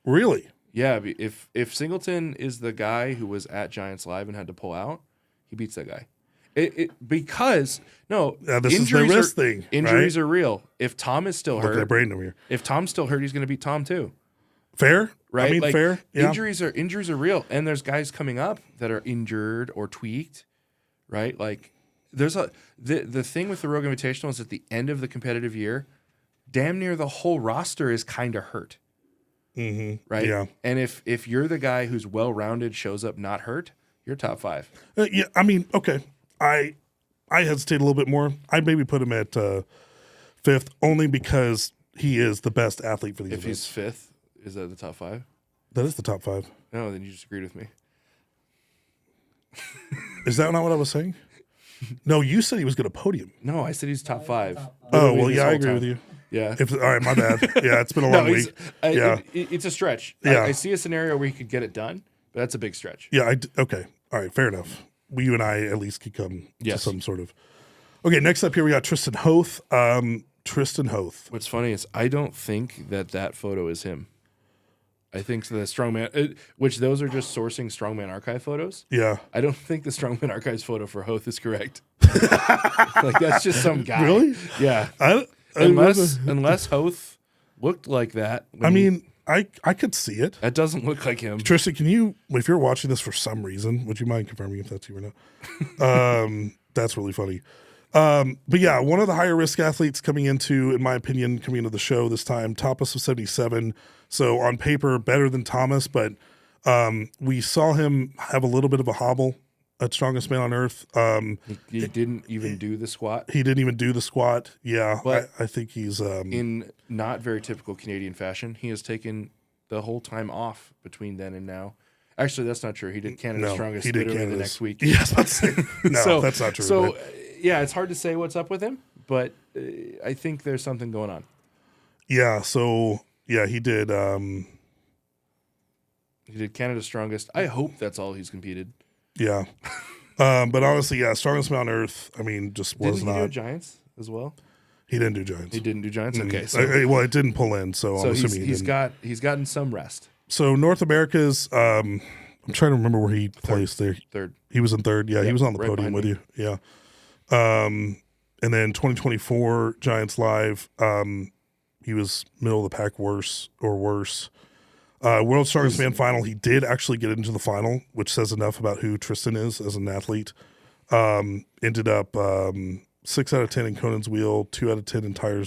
Really? Yeah. If Singleton is the guy who was at Giants Live and had to pull out, he beats that guy. Because this is the risk thing. Injuries are real. If Tom is still hurt, at Braden over here. If Tom's still hurt, he's going to beat Tom too. Fair, right? I mean, fair. Yeah. Injuries are real, and there's guys coming up that are injured or tweaked, right? Like there's the thing with the Rogue Invitational is at the end of the competitive year, damn near the whole roster is kind of hurt, right? Yeah. And if you're the guy who's well rounded, shows up not hurt, you're top 5. Yeah, I mean, okay. I hesitate a little bit more. I'd maybe put him at 5th only because he is the best athlete for these events. He's 5th, is that the top 5? That is the top 5. No, then you just agreed with me. Is that not what I was saying? No, you said he was going to podium. No, I said he's top 5. Oh, well, yeah, I agree with you. Yeah. All right, my bad. Yeah, it's been a long week. It's a stretch. Yeah. I see a scenario where he could get it done, but that's a big stretch. Yeah, okay. All right, fair enough. You and I at least could come to some sort of. Okay, next up here we got Tristan Hoth. Tristan Hoth. What's funny is I don't think that photo is him. I think the Strongman, which those are just sourcing Strongman Archive photos. Yeah. I don't think the Strongman Archives photo for Hoth is correct. Like that's just some guy. Really? Yeah. Unless Hoth looked like that. I mean, I could see it. That doesn't look like him. Tristan, can you, if you're watching this for some reason, would you mind confirming if that's you or not? That's really funny. But yeah, one of the higher risk athletes coming into the show this time, Tapas of 77. So on paper, better than Thomas, but we saw him have a little bit of a hobble at Strongest Man on Earth. He didn't even do the squat. He didn't even do the squat. Yeah, but I think he's in not very typical Canadian fashion. He has taken the whole time off between then and now. Actually, that's not true. He did Canada's Strongest literally the next week. Yes, no, that's not true. So, yeah, it's hard to say what's up with him, but I think there's something going on. Yeah, so, yeah, he did. He did Canada's Strongest. I hope that's all he's competed. Yeah. But honestly, yeah, Strongest Man on Earth, I mean, just was not. Didn't he do Giants as well? He didn't do Giants. He didn't do Giants? Okay. So, well, it didn't pull in, so I'm assuming he's gotten some rest. So North America's, I'm trying to remember where he placed there. Third. He was in third. Yeah, yep, he was on the podium with you. Yeah. And then 2024 Giants Live, he was middle of the pack worse. World's Strongest Man final, he did actually get into the final, which says enough about who Tristan is as an athlete. Ended up 6 out of 10 in Conan's wheel, 2 out of 10 in tire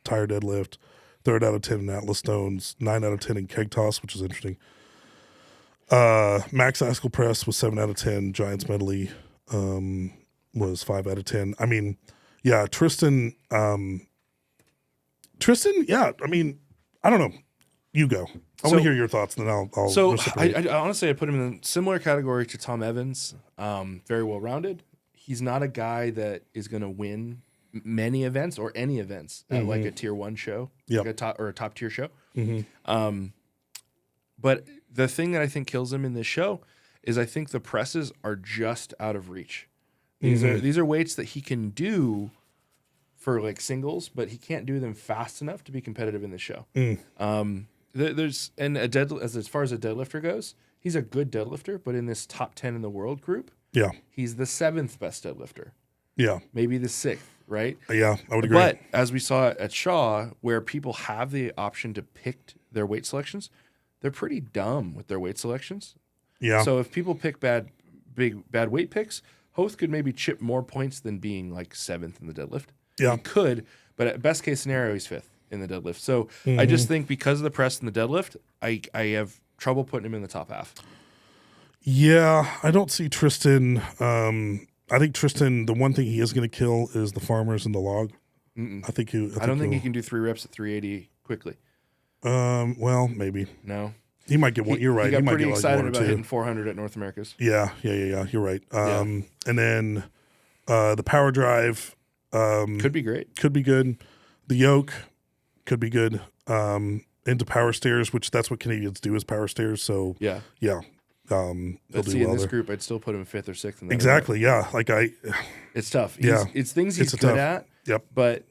deadlift, 3rd out of 10 in Atlas Stones, 9 out of 10 in keg toss, which is interesting. Max Askell press was 7 out of 10. Giants medley was 5 out of 10. I mean, yeah, Tristan, yeah, I mean, I don't know. You go. I want to hear your thoughts, and then I'll I honestly, I put him in a similar category to Tom Evans. Very well-rounded. He's not a guy that is going to win many events or any events at like a tier 1 show, like a top tier show. But the thing that I think kills him in this show is I think the presses are just out of reach. These are weights that he can do for like singles, but he can't do them fast enough to be competitive in the show. As far as a deadlifter goes, he's a good deadlifter, but in this top 10 in the world group, yeah, he's the 7th best deadlifter. Yeah, maybe the 6th. right? Yeah, I would agree. But as we saw at Shaw, where people have the option to pick their weight selections, they're pretty dumb with their weight selections. Yeah. So if people pick bad weight picks, Hoth could maybe chip more points than being like 7th in the deadlift. Yeah. He could, but at best case scenario, he's 5th in the deadlift. So Mm-hmm. I just think because of the press in the deadlift, I have trouble putting him in the top half. Yeah, I don't see Tristan. I think Tristan, the one thing he is going to kill is the farmers and the log. I think I don't think he can do 3 reps at 380 quickly. Well, maybe. No. He might get one. You're right. He got might pretty get like excited one or about two. hitting 400 at North America's. Yeah. You're right. And then the power drive Could be great. could be good. The yoke could be good. Into power stairs, which that's what Canadians do is power stairs. So Yeah. yeah, he'll Let's do see, in well this there. group, I'd still put him 5th or 6th in that. Exactly. Yeah. Like It's tough. Yeah. It's things he's It's good tough. at. Yep. But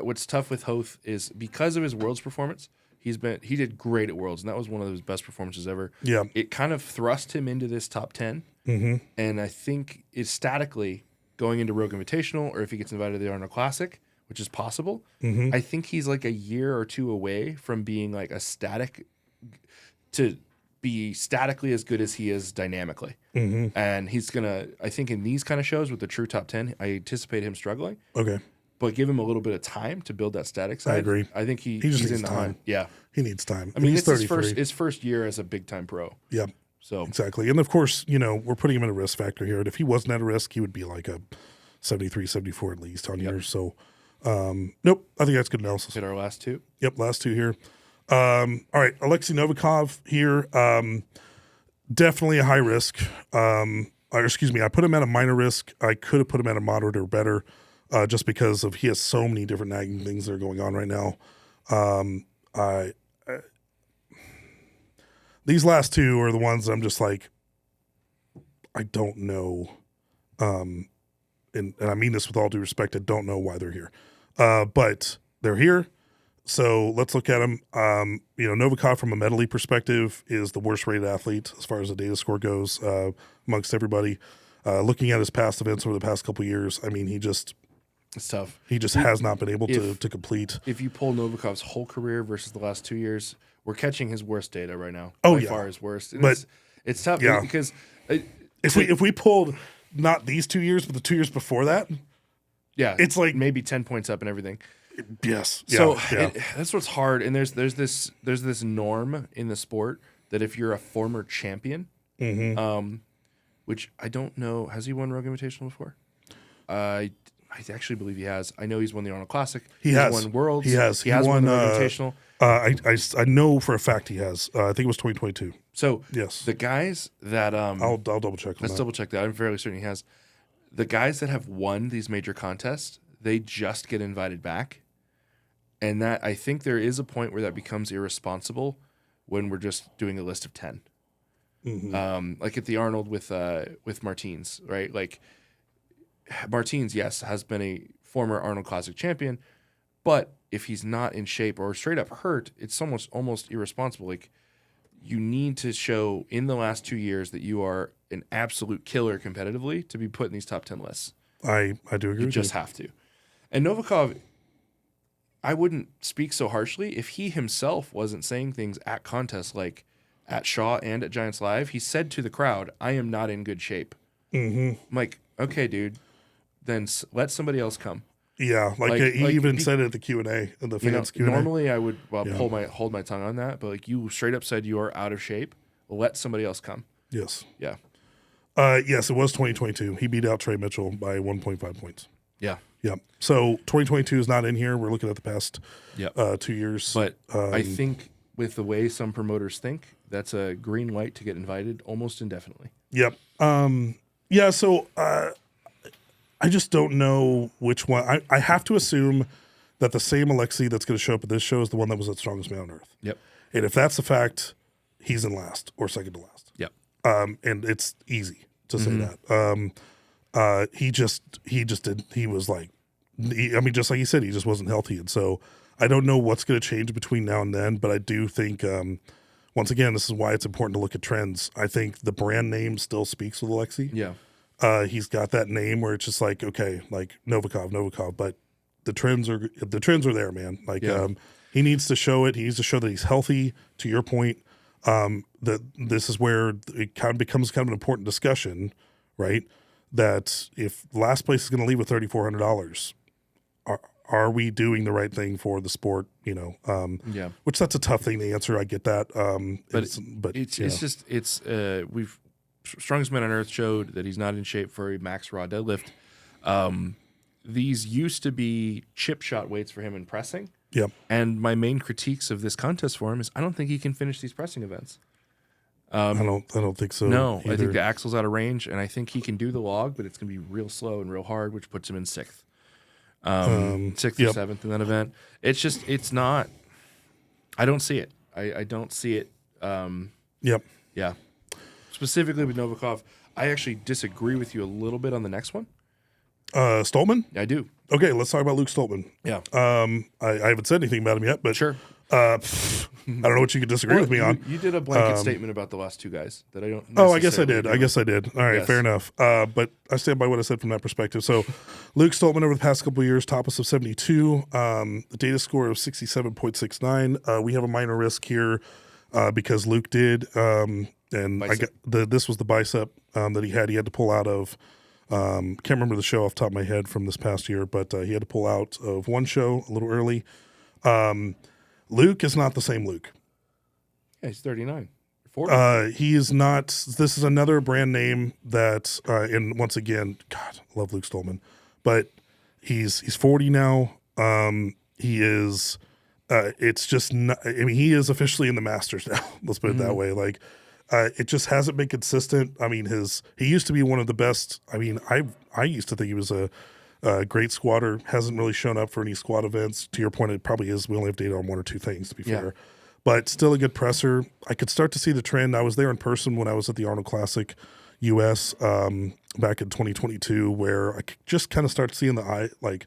what's tough with Hoth is because of his Worlds performance, he did great at Worlds, and that was one of his best performances ever. Yeah. It kind of thrust him into this top 10, and I think it's statically going into Rogue Invitational, or if he gets invited to the Arnold Classic, which is possible. I think he's like a year or two away from being like a static to be statically as good as he is dynamically. And he's gonna, I think, in these kind of shows with the true top 10, I anticipate him struggling. Okay. But give him a little bit of time to build that static side. I agree. I think He just he's needs in the time. hunt. Yeah. He needs time. I mean, he's it's his 33. first year as a big time pro. Yeah. So Exactly. And of course, we're putting him in a risk factor here. And if he wasn't at a risk, he would be like a 73, 74 at least on yours. So, nope. I think that's good analysis. hit our last two. Yep. Last two here. All right. Alexei Novikov here. Definitely a high risk. Or excuse me. I put him at a minor risk. I could have put him at a moderate or better, just because he has so many different nagging things that are going on right now. These last two are the ones I'm just like, I don't know. And I mean this with all due respect. I don't know why they're here. But they're here. So let's look at them. Novikov from a medley perspective is the worst rated athlete as far as the data score goes amongst everybody. Looking at his past events over the past couple of years, I mean, It's tough. he just has not been able to complete. If you pull Novikov's whole career versus the last 2 years, we're catching his worst data right now. Oh, by yeah. far his worst. And But- it's tough yeah. because If we pulled not these 2 years, but the 2 years before that, it's like- maybe 10 points up and everything. yes. So yeah. that's what's hard. And there's this norm in the sport that if you're a former champion, which I don't know, has he won Rogue Invitational before? I actually believe he has. I know he's won the Arnold Classic. He has won Worlds. He has. He has won the Rogue Invitational. I know for a fact he has. I think it was 2022. So Yes. the guys that I'll double check. let's double check that. I'm fairly certain he has. The guys that have won these major contests, they just get invited back, and that I think there is a point where that becomes irresponsible when we're just doing a list of 10. Like at the Arnold with Martins, right? Like Martins, yes, has been a former Arnold Classic champion, but if he's not in shape or straight up hurt, it's almost irresponsible. Like you need to show in the last 2 years that you are an absolute killer competitively to be put in these top 10 lists. I do agree. You with just you. have to. And Novikov, I wouldn't speak so harshly if he himself wasn't saying things at contests like at Shaw and at Giants Live. He said to the crowd, "I am not in good shape." I'm like, okay, dude, then let somebody else come. Yeah, he even said it at the Q&A, in the fans Q&A. Normally I would hold my tongue on that, but like you straight up said you are out of shape. Let somebody else come. Yes. Yeah. Yes, it was 2022. He beat out Trey Mitchell by 1.5 points. Yeah. Yeah. So 2022 is not in here. We're looking at the past Yeah. 2 years. But I think with the way some promoters think, that's a green light to get invited almost indefinitely. Yep. Yeah, so I just don't know which one. I have to assume that the same Alexei that's going to show up at this show is the one that was at Strongest Man on Earth. Yep. And if that's the fact, he's in last or second to last. Yep. And it's easy to say that. He was like, just like he said, he just wasn't healthy. And so I don't know what's going to change between now and then, but I do think, once again, this is why it's important to look at trends. I think the brand name still speaks with Alexei. Yeah. He's got that name where it's just like, okay, like Novikov, but the trends are there, man. Like, Yeah. he needs to show it. He needs to show that he's healthy. To your point, that this is where it kind of becomes kind of an important discussion, right? That if last place is going to leave with $3,400, are we doing the right thing for the sport? You know, Yeah. which that's a tough thing to answer. I get that. But we've Strongest Man on Earth showed that he's not in shape for a max raw deadlift. These used to be chip shot weights for him in pressing. Yep. And my main critiques of this contest for him is I don't think he can finish these pressing events. I don't think so. No, either. I think the axle's out of range, and I think he can do the log, but it's going to be real slow and real hard, which puts him in sixth. Sixth or seventh in that event. It's not. I don't see it. I don't see it. Yep. Yeah. Specifically with Novikov, I actually disagree with you a little bit on the next one. Stoltman? I do. Okay, let's talk about Luke Stoltman. Yeah. I haven't said anything about him yet, but Sure. I don't know what you could disagree with me on. You did a blanket statement about the last two guys that I don't. Oh, I guess I necessarily did. agree I guess I did. All right, Yes. fair enough. But I stand by what I said from that perspective. So, Luke Stoltman over the past couple of years, topless of 72, a data score of 67.69. We have a minor risk here because Luke did, and Bicep. this was the bicep that he had. He had to pull out of. Can't remember the show off the top of my head from this past year, but he had to pull out of one show a little early. Luke is not the same Luke. Yeah, he's 39. 40. He is not. This is another brand name that, and once again, God, I love Luke Stoltman, but he's 40 now. He is. It's just. Not, I mean, he is officially in the Masters now. Let's put it that way. Like, it just hasn't been consistent. I mean, he used to be one of the best. I mean, I used to think he was a great squatter. Hasn't really shown up for any squat events. To your point, it probably is. We only have data on one or two things, to be fair. But still a good presser. I could start to see the trend. I was there in person when I was at the Arnold Classic US back in 2022, where I could just kind of start seeing the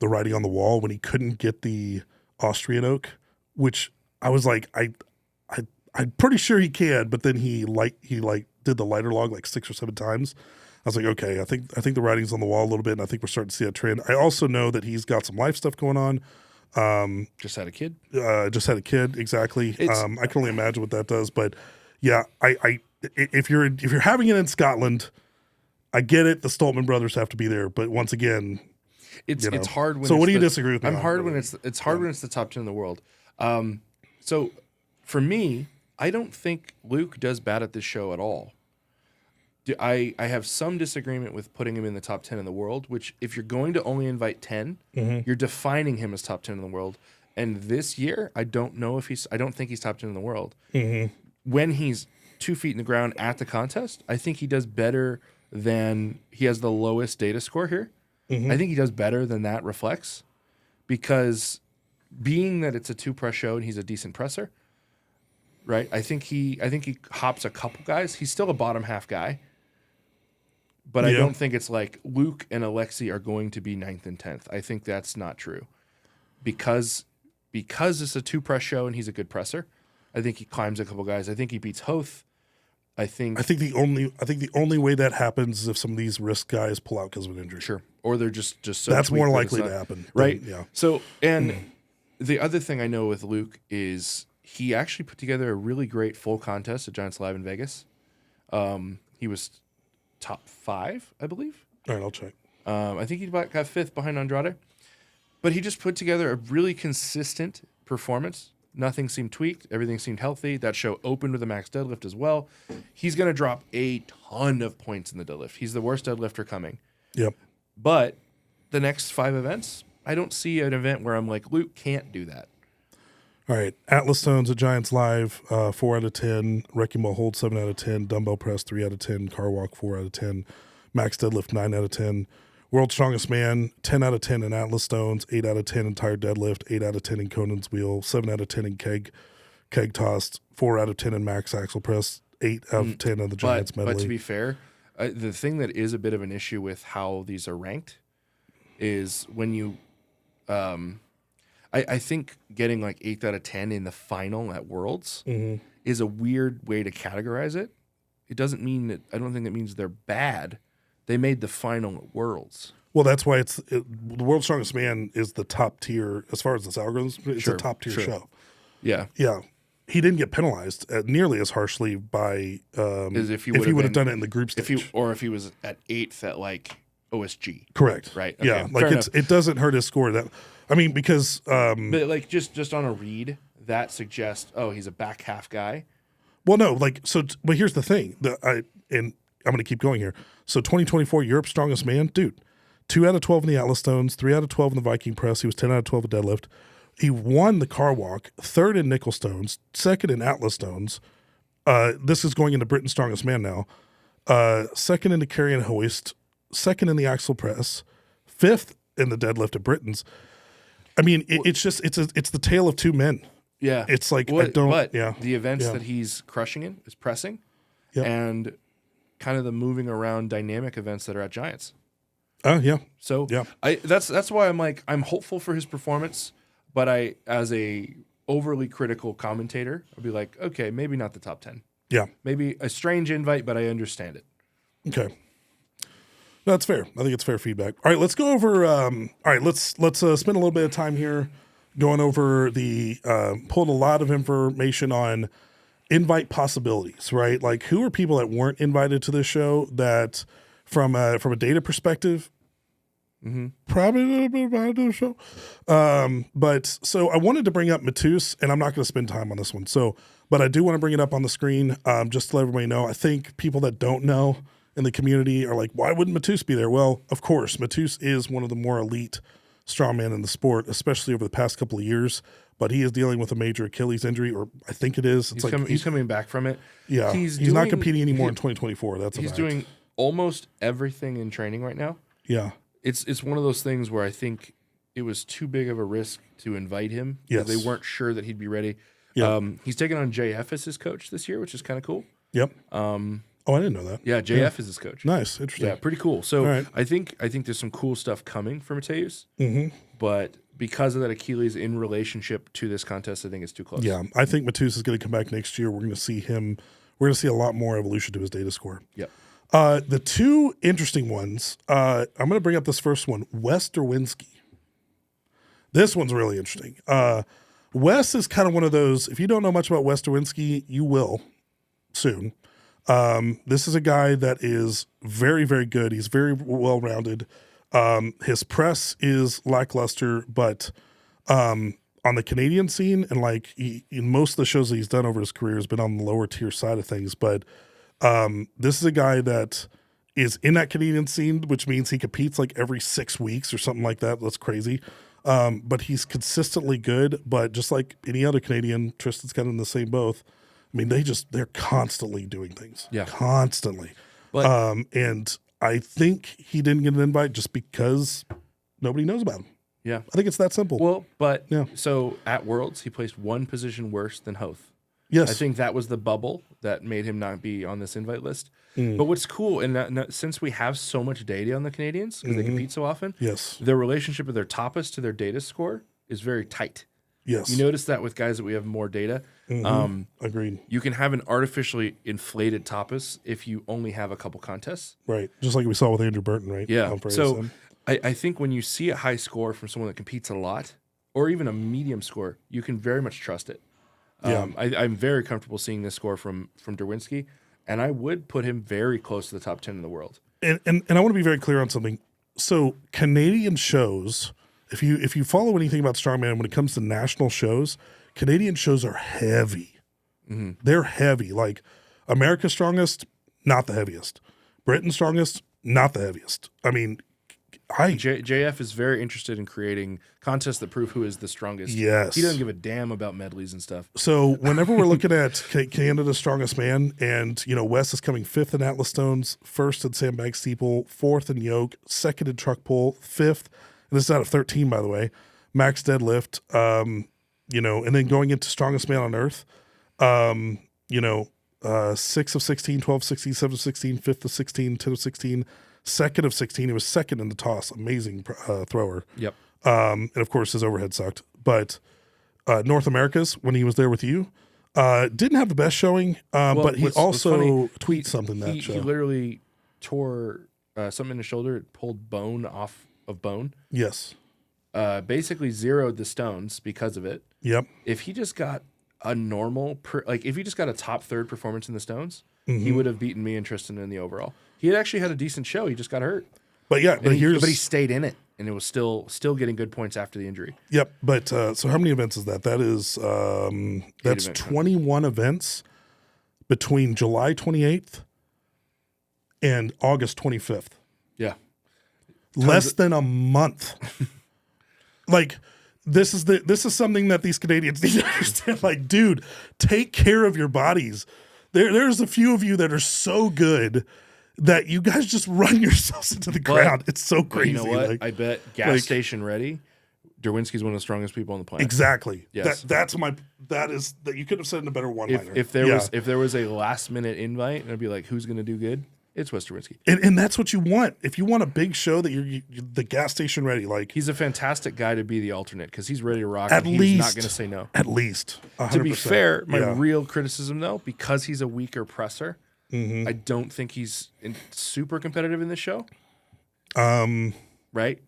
writing on the wall when he couldn't get the Austrian oak, which I was like, I'm pretty sure he can, but then he did the lighter log like 6 or 7 times. I was like, okay, I think the writing's on the wall a little bit, and I think we're starting to see a trend. I also know that he's got some life stuff going on. Just had a kid. Exactly. I can only imagine what that does, but yeah, if you're having it in Scotland, I get it. The Stoltman brothers have to be there, but once again, It's hard when. So it's what do you disagree with me I'm on? hard when it's hard when it's the top 10 in the world. So for me, I don't think Luke does bad at this show at all. I have some disagreement with putting him in the top 10 in the world, which if you're going to only invite 10, you're defining him as top 10 in the world. And this year, I don't think he's top 10 in the world. When he's 2 feet in the ground at the contest, I think he does better than he has the lowest data score here. I think he does better than that reflects, because being that it's a 2-press show and he's a decent presser, right? I think he hops a couple guys. He's still a bottom half guy. But I don't think it's like Luke and Alexi are going to be 9th and 10th. I think that's not true. Because it's a 2-press show and he's a good presser, I think he climbs a couple guys. I think he beats Hoth. I think the only way that happens is if some of these risk guys pull out because of an injury. Sure. Or they're just so that's tweaked more that likely it's to not- happen. Right? Yeah. So, and the other thing I know with Luke is he actually put together a really great full contest at Giants Live in Vegas. He was top 5, I believe. All right, I'll check. I think he got 5th behind Andrade. But he just put together a really consistent performance. Nothing seemed tweaked. Everything seemed healthy. That show opened with a max deadlift as well. He's going to drop a ton of points in the deadlift. He's the worst deadlifter coming. Yep. But the next 5 events, I don't see an event where I'm like, Luke can't do that. All right. Atlas Stones at Giants Live, 4 out of 10. Wrecking Ball Hold, 7 out of 10. Dumbbell Press, 3 out of 10. Car Walk, 4 out of 10. Max Deadlift, 9 out of 10. World's Strongest Man, 10 out of 10 in Atlas Stones, 8 out of 10 in Tired Deadlift, 8 out of 10 in Conan's Wheel, 7 out of 10 in Keg Tossed, 4 out of 10 in Max Axle Press, 8 out of 10 in the Giants Medley. But to be fair, the thing that is a bit of an issue with how these are ranked is when you I think getting like 8 out of 10 in the final at Worlds is a weird way to categorize it. it doesn't mean that. I don't think it means they're bad. They made the final at Worlds. Well, that's why the World's Strongest Man is the top tier as far as this algorithm. It's Sure, a top tier sure. show. Yeah, Yeah, he didn't get penalized nearly as harshly by as if he would have done it in the group stage. if he was at 8th at like OSG. Correct. Right. Yeah, Okay, like fair it doesn't hurt his score. That I mean, because But like just on a read, that suggests he's a back half guy. well, no, like so. But here's the thing. And I'm going to keep going here. So 2024 Europe's Strongest Man, dude. 2 out of 12 in the Atlas Stones, 3 out of 12 in the Viking Press. He was 10 out of 12 at deadlift. He won the car walk, 3rd in Nickel Stones, 2nd in Atlas Stones. This is going into Britain's Strongest Man now. 2nd in the carry and hoist, 2nd in the axle press, 5th in the deadlift at Britain's. I mean, it's the tale of two men. Yeah, It's like but yeah. the events Yeah. that he's crushing in is pressing, Yep. and kind of the moving around dynamic events that are at Giants. Yeah. So Yeah. that's why I'm hopeful for his performance, but as a overly critical commentator, I'll be like, okay, maybe not the top 10. Yeah. Maybe a strange invite, but I understand it. Okay. No, that's fair. I think it's fair feedback. All right, let's go over. All right, let's spend a little bit of time here going over pulled a lot of information on invite possibilities. Right, like who are people that weren't invited to this show that, from a data perspective, probably a little bit about the show. But so I wanted to bring up Matus, and I'm not going to spend time on this one. So, but I do want to bring it up on the screen just to let everybody know. I think people that don't know in the community are like, why wouldn't Matus be there? Well, of course, Matus is one of the more elite strongman in the sport, especially over the past couple of years. But he is dealing with a major Achilles injury, or I think it is. It's He's coming back from it. Yeah, he's not competing anymore in 2024. That's a he's fact. doing almost everything in training right now. Yeah, It's one of those things where I think it was too big of a risk to invite him. Yes. They weren't sure that he'd be ready. Yep. He's taken on JF as his coach this year, which is kind of cool. Yep. Oh, I didn't know that. Yeah, JF is his coach. Nice, interesting. Yeah, pretty cool. So All right. I think there's some cool stuff coming for Mateus. But because of that Achilles in relationship to this contest, I think it's too close. Yeah, I think Matus is going to come back next year. We're going to see him. We're going to see a lot more evolution to his data score. Yep. The two interesting ones. I'm going to bring up this first one, Wes Derwinski. This one's really interesting. Wes is kind of one of those. If you don't know much about Wes Derwinski, you will soon. This is a guy that is very, very good. He's very well rounded. His press is lackluster, but on the Canadian scene, and like in most of the shows that he's done over his career, has been on the lower tier side of things. But this is a guy that is in that Canadian scene, which means he competes like every 6 weeks or something like that. That's crazy. But he's consistently good. But just like any other Canadian, Tristan's kind of in the same boat. I mean, they're constantly doing things. Yeah. Constantly. But And I think he didn't get an invite just because nobody knows about him. yeah. I think it's that simple. Well, but Yeah. so at Worlds, he placed one position worse than Hoth. yes. I think that was the bubble that made him not be on this invite list. Mm. But what's cool, and since we have so much data on the Canadians because they compete so often, Yes. their relationship of their toppest to their data score is very tight. Yes. You notice that with guys that we have more data. Agreed. You can have an artificially inflated tapas if you only have a couple contests. Right. Just like we saw with Andrew Burton, right? Yeah. On Prairie So Sun. I think when you see a high score from someone that competes a lot, or even a medium score, you can very much trust it. Yeah. I'm very comfortable seeing this score from Derwinski, and I would put him very close to the top 10 in the world. And I want to be very clear on something. So Canadian shows, if you follow anything about strongman, when it comes to national shows, Canadian shows are heavy. They're heavy. Like America's Strongest, not the heaviest. Britain's Strongest, not the heaviest. I mean, JF is very interested in creating contests that prove who is the strongest. Yes. He doesn't give a damn about medleys and stuff. So whenever we're looking at Canada's Strongest Man, and Wes is coming 5th in Atlas Stones, 1st in sandbag steeple, 4th in yoke, 2nd in truck pull, 5th, and this is out of 13, by the way, max deadlift, and then going into Strongest Man on Earth, 6 of 16, 12 of 16, 7 of 16, 5th of 16, 10 of 16, 2nd of 16. He was 2nd in the toss. Amazing thrower. Yep. And of course, his overhead sucked. But North America's, when he was there with you, Didn't have the best showing, but he what's also funny, tweeted something that show. he literally tore something in his shoulder. It pulled bone off of bone. Yes. Basically zeroed the stones because of it. Yep. If he just got a normal, if he just got a top third performance in the stones, he would have beaten me and Tristan in the overall. He had actually had a decent show. He just got hurt. But yeah, but But he stayed in it, and it was still getting good points after the injury. Yep. But so how many events is that? That is that's 21 events between July 28th and August 25th. Yeah. Less than a month. Like this is something that these Canadians need to understand. Like, dude, take care of your bodies. There's a few of you that are so good that you guys just run yourselves into the ground. It's so crazy. You know what? Like, I bet gas station ready. Derwinski's one of the strongest people on the planet. Exactly. Yes. That you could have said in a better one-liner. If there was a last minute invite, and I'd be like, who's going to do good? It's Wes Derwinski. And that's what you want. If you want a big show that you're the gas station ready, like he's a fantastic guy to be the alternate because he's ready to rock. At least he's not going to say no. At least 100%. To be fair, my real criticism though, because he's a weaker presser, I don't think he's super competitive in this show. Right?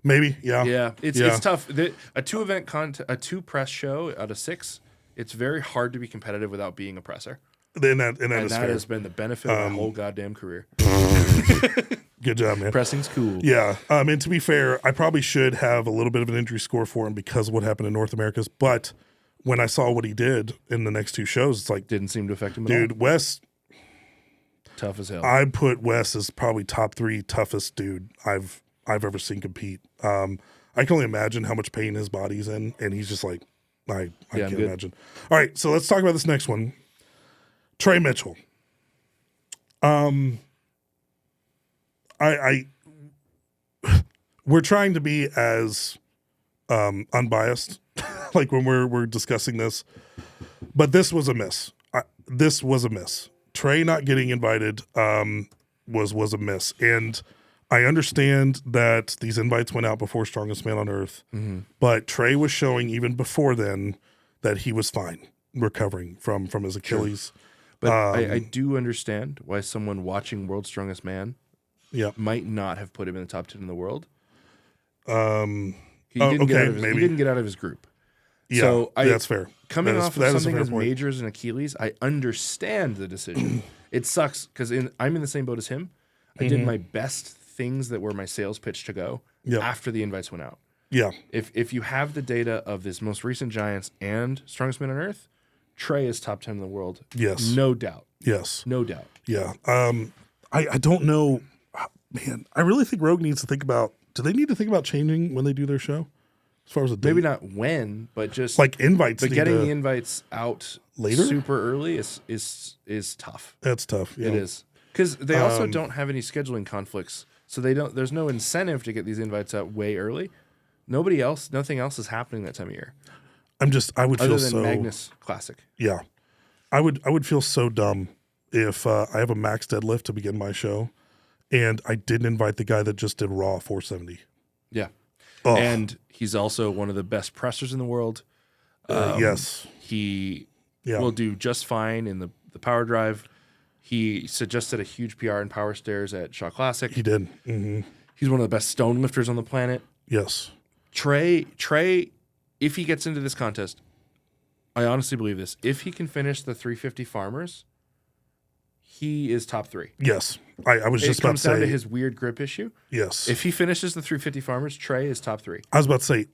Maybe, yeah. Yeah, it's tough. A two press show out of 6, it's very hard to be competitive without being a presser. And that has been the benefit of my whole goddamn career. Good job, man. Pressing's cool. Yeah. And to be fair, I probably should have a little bit of an injury score for him because of what happened in North America's. But when I saw what he did in the next 2 shows, it's like didn't seem to affect him at all. Dude, Wes, tough as hell. I put Wes as probably top 3 toughest dude I've ever seen compete. I can only imagine how much pain his body's in, and he's just like, I can't imagine. All right, so let's talk about this next one. Trey Mitchell. We're trying to be as unbiased, like when we're discussing this, but this was a miss. This was a miss. Trey not getting invited was a miss, and I understand that these invites went out before Strongest Man on Earth, but Trey was showing even before then that he was fine recovering from his Achilles. Sure. But I do understand why someone watching World's Strongest Man might not have put him in the top 10 in the world. He didn't get out of his group. Yeah, so that's fair. Coming off of something as majors and Achilles, I understand the decision. It sucks because I'm in the same boat as him. I did my best things that were my sales pitch to go after the invites went out. Yeah. If you have the data of this most recent Giants and Strongest Man on Earth, Trey is top 10 in the world. Yes. No doubt. Yes. No doubt. Yeah. I don't know. Man, I really think Rogue needs to think about, do they need to think about changing when they do their show? As far as a date? Maybe not when, but just like invites. But getting the invites out later super early is tough. That's tough. Yeah. It is. Because they also don't have any scheduling conflicts. So there's no incentive to get these invites out way early. Nothing else is happening that time of year. I would feel other so than Magnus Classic. Yeah. I would feel so dumb if I have a max deadlift to begin my show and I didn't invite the guy that just did raw 470. Yeah. Oh. And he's also one of the best pressers in the world. Yes. He will do just fine in the power drive. He suggested a huge PR in power stairs at Shaw Classic. He did. Mm-hmm. He's one of the best stone lifters on the planet. Yes. Trey, if he gets into this contest, I honestly believe this. If he can finish the 350 Farmers, he is top 3. Yes. I was just about to say. It comes down to his weird grip issue. Yes. If he finishes the 350 Farmers, Trey is top 3. I was about to say,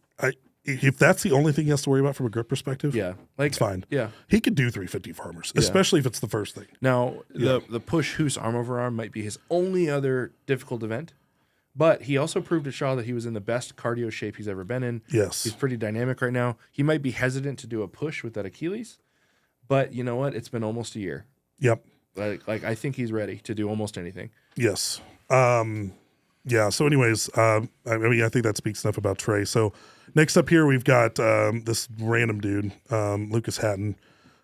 if that's the only thing he has to worry about from a grip perspective, it's fine. Yeah. He could do 350 Farmers, especially if it's the first thing. Now, the push Hoos arm over arm might be his only other difficult event. But he also proved to Shaw that he was in the best cardio shape he's ever been in. Yes. He's pretty dynamic right now. He might be hesitant to do a push with that Achilles, but you know what? It's been almost a year. Yep. Like I think he's ready to do almost anything. Yes. Yeah. So anyways, I think that speaks enough about Trey. So next up here, we've got this random dude, Lucas Hatton,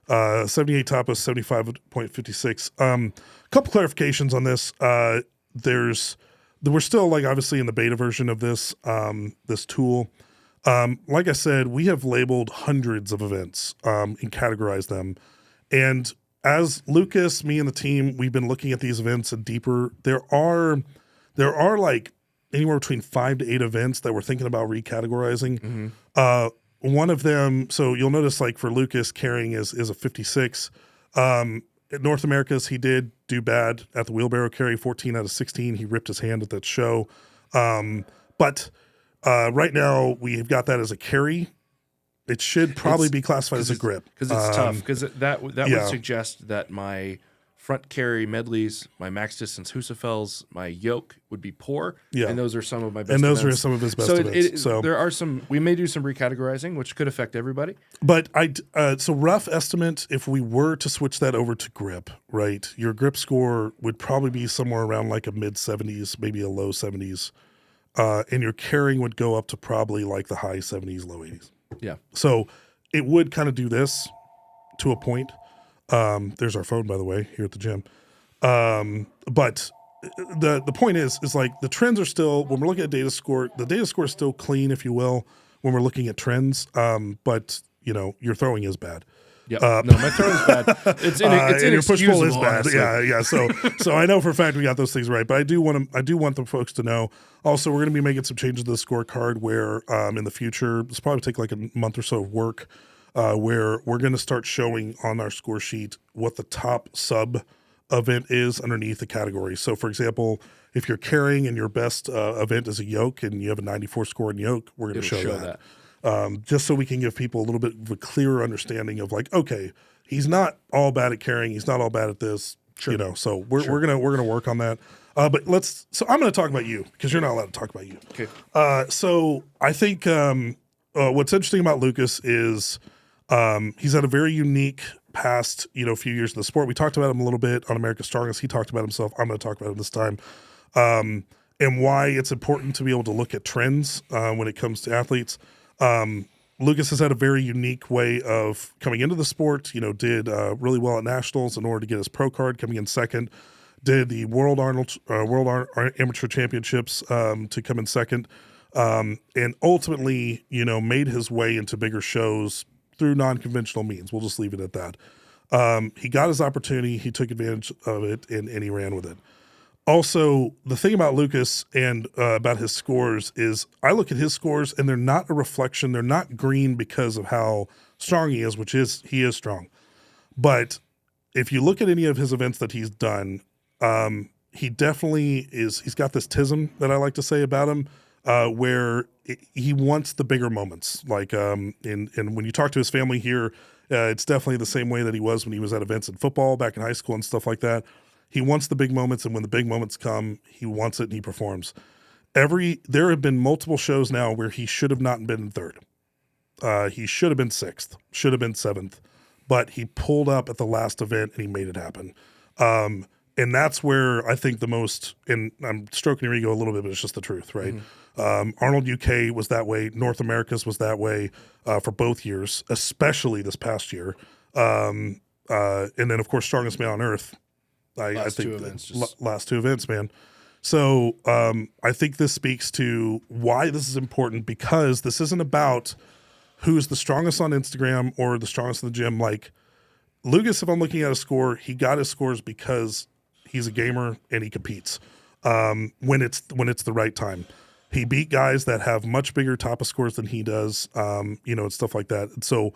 78 topless, 75.56. Couple clarifications on this. We're still like obviously in the beta version of this this tool. Like I said, we have labeled hundreds of events and categorized them. And as Lucas, me, and the team, we've been looking at these events and deeper. There are like anywhere between 5 to 8 events that we're thinking about recategorizing. One of them, so you'll notice, like for Lucas, carrying is a 56. At North America's, he did do bad at the wheelbarrow carry, 14 out of 16. He ripped his hand at that show. But right now, we've got that as a carry. It should probably be classified as a grip. Because it's tough. Because that would yeah. suggest that my front carry medleys, my max distance Husafels, my yoke would be poor. Yeah. And those are some of my best And those events. are some of his best so events. So there are some, we may do some recategorizing, which could affect everybody. But so rough estimate, if we were to switch that over to grip, right, your grip score would probably be somewhere around like a mid 70s, maybe a low 70s. And your carrying would go up to probably like the high 70s, low 80s. Yeah. So it would kind of do this to a point. There's our phone, by the way, here at the gym. But the point is like the trends are still, when we're looking at data score, the data score is still clean, if you will, when we're looking at trends. But you know, your throwing is bad. Yeah, no, my throwing's bad. It's and your push pull is bad. Honestly. Yeah. So I know for a fact we got those things right. But I do want the folks to know. Also, we're going to be making some changes to the scorecard where in the future, it's probably take like a month or so of work, where we're going to start showing on our score sheet what the top sub event is underneath the category. So, for example, if you're carrying and your best event is a yoke and you have a 94 score in yoke, we're going to show that. Just so we can give people a little bit of a clearer understanding of like, okay, he's not all bad at carrying, he's not all bad at this, you know. So we're gonna work on that. But so I'm gonna talk about you because you're not allowed to talk about you. Okay. So I think what's interesting about Lucas is he's had a very unique past, few years in the sport. We talked about him a little bit on America's Strongest. He talked about himself. I'm going to talk about him this time. And why it's important to be able to look at trends when it comes to athletes. Lucas has had a very unique way of coming into the sport, did really well at nationals in order to get his pro card, coming in second, did the World Amateur Championships to come in second, and ultimately, made his way into bigger shows through non-conventional means. We'll just leave it at that. He got his opportunity, he took advantage of it, and he ran with it. Also, the thing about Lucas and about his scores is I look at his scores and they're not a reflection. They're not green because of how strong he is, he is strong. But if you look at any of his events that he's done, he definitely he's got this tism that I like to say about him, where he wants the bigger moments. Like, and when you talk to his family here, it's definitely the same way that he was when he was at events in football back in high school and stuff like that. He wants the big moments, and when the big moments come, he wants it and he performs. There have been multiple shows now where he should have not been in third. He should have been sixth, should have been seventh, but he pulled up at the last event and he made it happen. And that's where I think the most, and I'm stroking your ego a little bit, but it's just the truth, right? Mm-hmm. Arnold UK was that way. North America's was that way for both years, especially this past year. And then, of course, Strongest Man on Earth. I think last two events, man. So I think this speaks to why this is important, because this isn't about who's the strongest on Instagram or the strongest in the gym. Like Lucas, if I'm looking at a score, he got his scores because he's a gamer and he competes when it's the right time. He beat guys that have much bigger Tapas scores than he does, and stuff like that. And so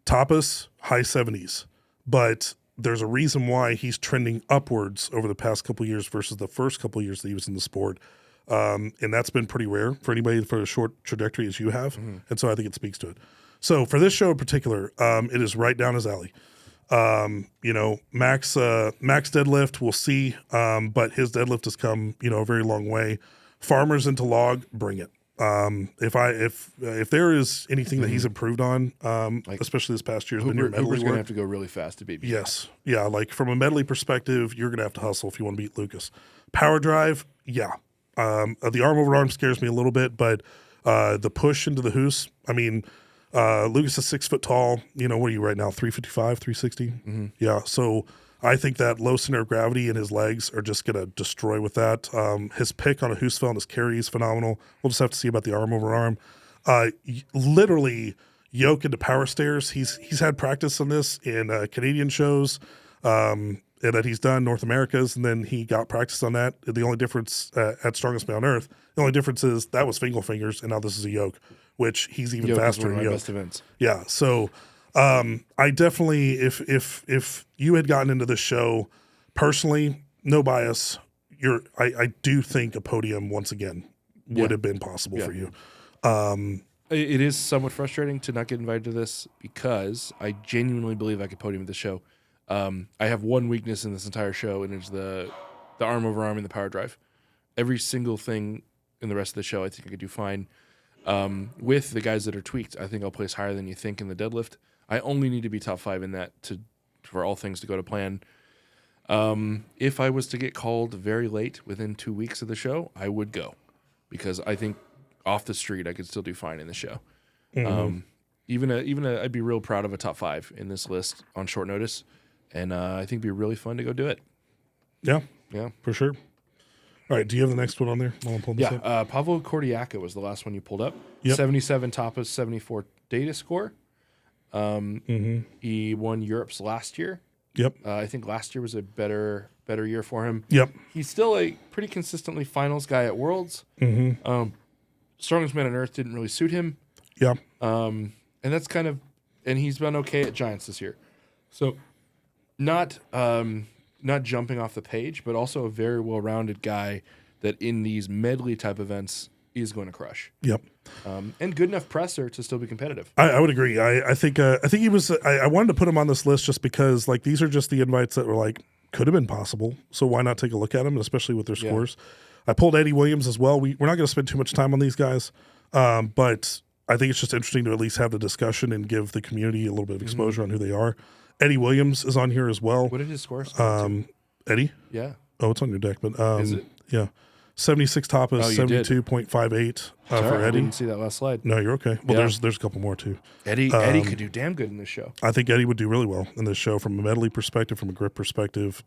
Tapas, high 70s, but there's a reason why he's trending upwards over the past couple of years versus the first couple of years that he was in the sport. And that's been pretty rare for anybody for a short trajectory as you have. Mm-hmm. And so I think it speaks to it. So for this show in particular, it is right down his alley. Max deadlift, we'll see. But his deadlift has come, a very long way. Farmers into log, bring it. If there is anything that he's improved on, especially this past year, has been your medley work. Hooper's going to have to go really fast to beat me. Yes. Yeah. Like from a medley perspective, you're going to have to hustle if you want to beat Lucas. Power drive. Yeah. The arm over arm scares me a little bit, but the push into the Hoos, I mean, Lucas is 6 foot tall. What are you right now? 355, 360? Mm-hmm. Yeah. So I think that low center of gravity in his legs are just going to destroy with that. His pick on a Husfeld and his carry is phenomenal. We'll just have to see about the arm over arm. Literally yoke into power stairs. He's had practice on this in Canadian shows and that he's done North America's, and then he got practice on that. The only difference at Strongest Man on Earth, the only difference is that was Fingal Fingers, and now this is a yoke, which he's even Yoke faster is one of than my yoke. best events. Yeah, so I definitely, if you had gotten into this show personally, no bias, I do think a podium once again would have been possible for you. It is somewhat frustrating to not get invited to this because I genuinely believe I could podium at the show. I have one weakness in this entire show, and it's the arm over arm and the power drive. Every single thing in the rest of the show, I think I could do fine. With the guys that are tweaked, I think I'll place higher than you think in the deadlift. I only need to be top 5 in that for all things to go to plan. If I was to get called very late within 2 weeks of the show, I would go because I think off the street I could still do fine in the show. I'd be real proud of a top 5 in this list on short notice, and I think it'd be really fun to go do it. Yeah, Yeah, for sure. All right, do you have the next one on there? While I'm pulling this up? Pavlo Kordiaka was the last one you pulled up. Yep. 77 tapas, 74 data score. He won Europe's last year. Yep. I think last year was a better year for him. Yep. He's still a pretty consistently finals guy at Worlds. Strongest Man on Earth didn't really suit him. Yeah. And that's and he's been okay at Giants this year. So not jumping off the page, but also a very well-rounded guy that in these medley type events is going to crush. Yep. And good enough presser to still be competitive. I would agree. I think he was. I wanted to put him on this list just because these are just the invites that were could have been possible. So why not take a look at them, especially with their scores? I pulled Eddie Williams as well. We're not going to spend too much time on these guys, but I think it's just interesting to at least have the discussion and give the community a little bit of exposure on who they are. Eddie Williams is on here as well. What did his scores? Eddie? Yeah. Oh, it's on your deck, but Is it? Yeah. 76 tapas, 72.58 for I Eddie. didn't see that last slide. No, you're okay. Well, there's a couple more too. Eddie could do damn good in this show. I think Eddie would do really well in this show from a medley perspective, from a grip perspective.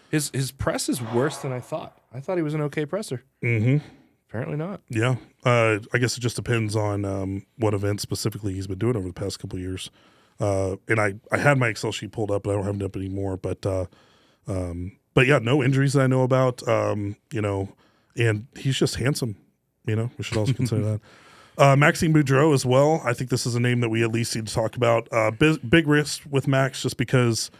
His press is worse than I thought. I thought he was an okay presser. Apparently not. Yeah. I guess it just depends on what events specifically he's been doing over the past couple of years. And I had my Excel sheet pulled up, but I don't have it up anymore. But yeah, no injuries that I know about. And he's just handsome. We should also consider that. Maxime Boudreau as well. I think this is a name that we at least need to talk about. Big risk with Max just because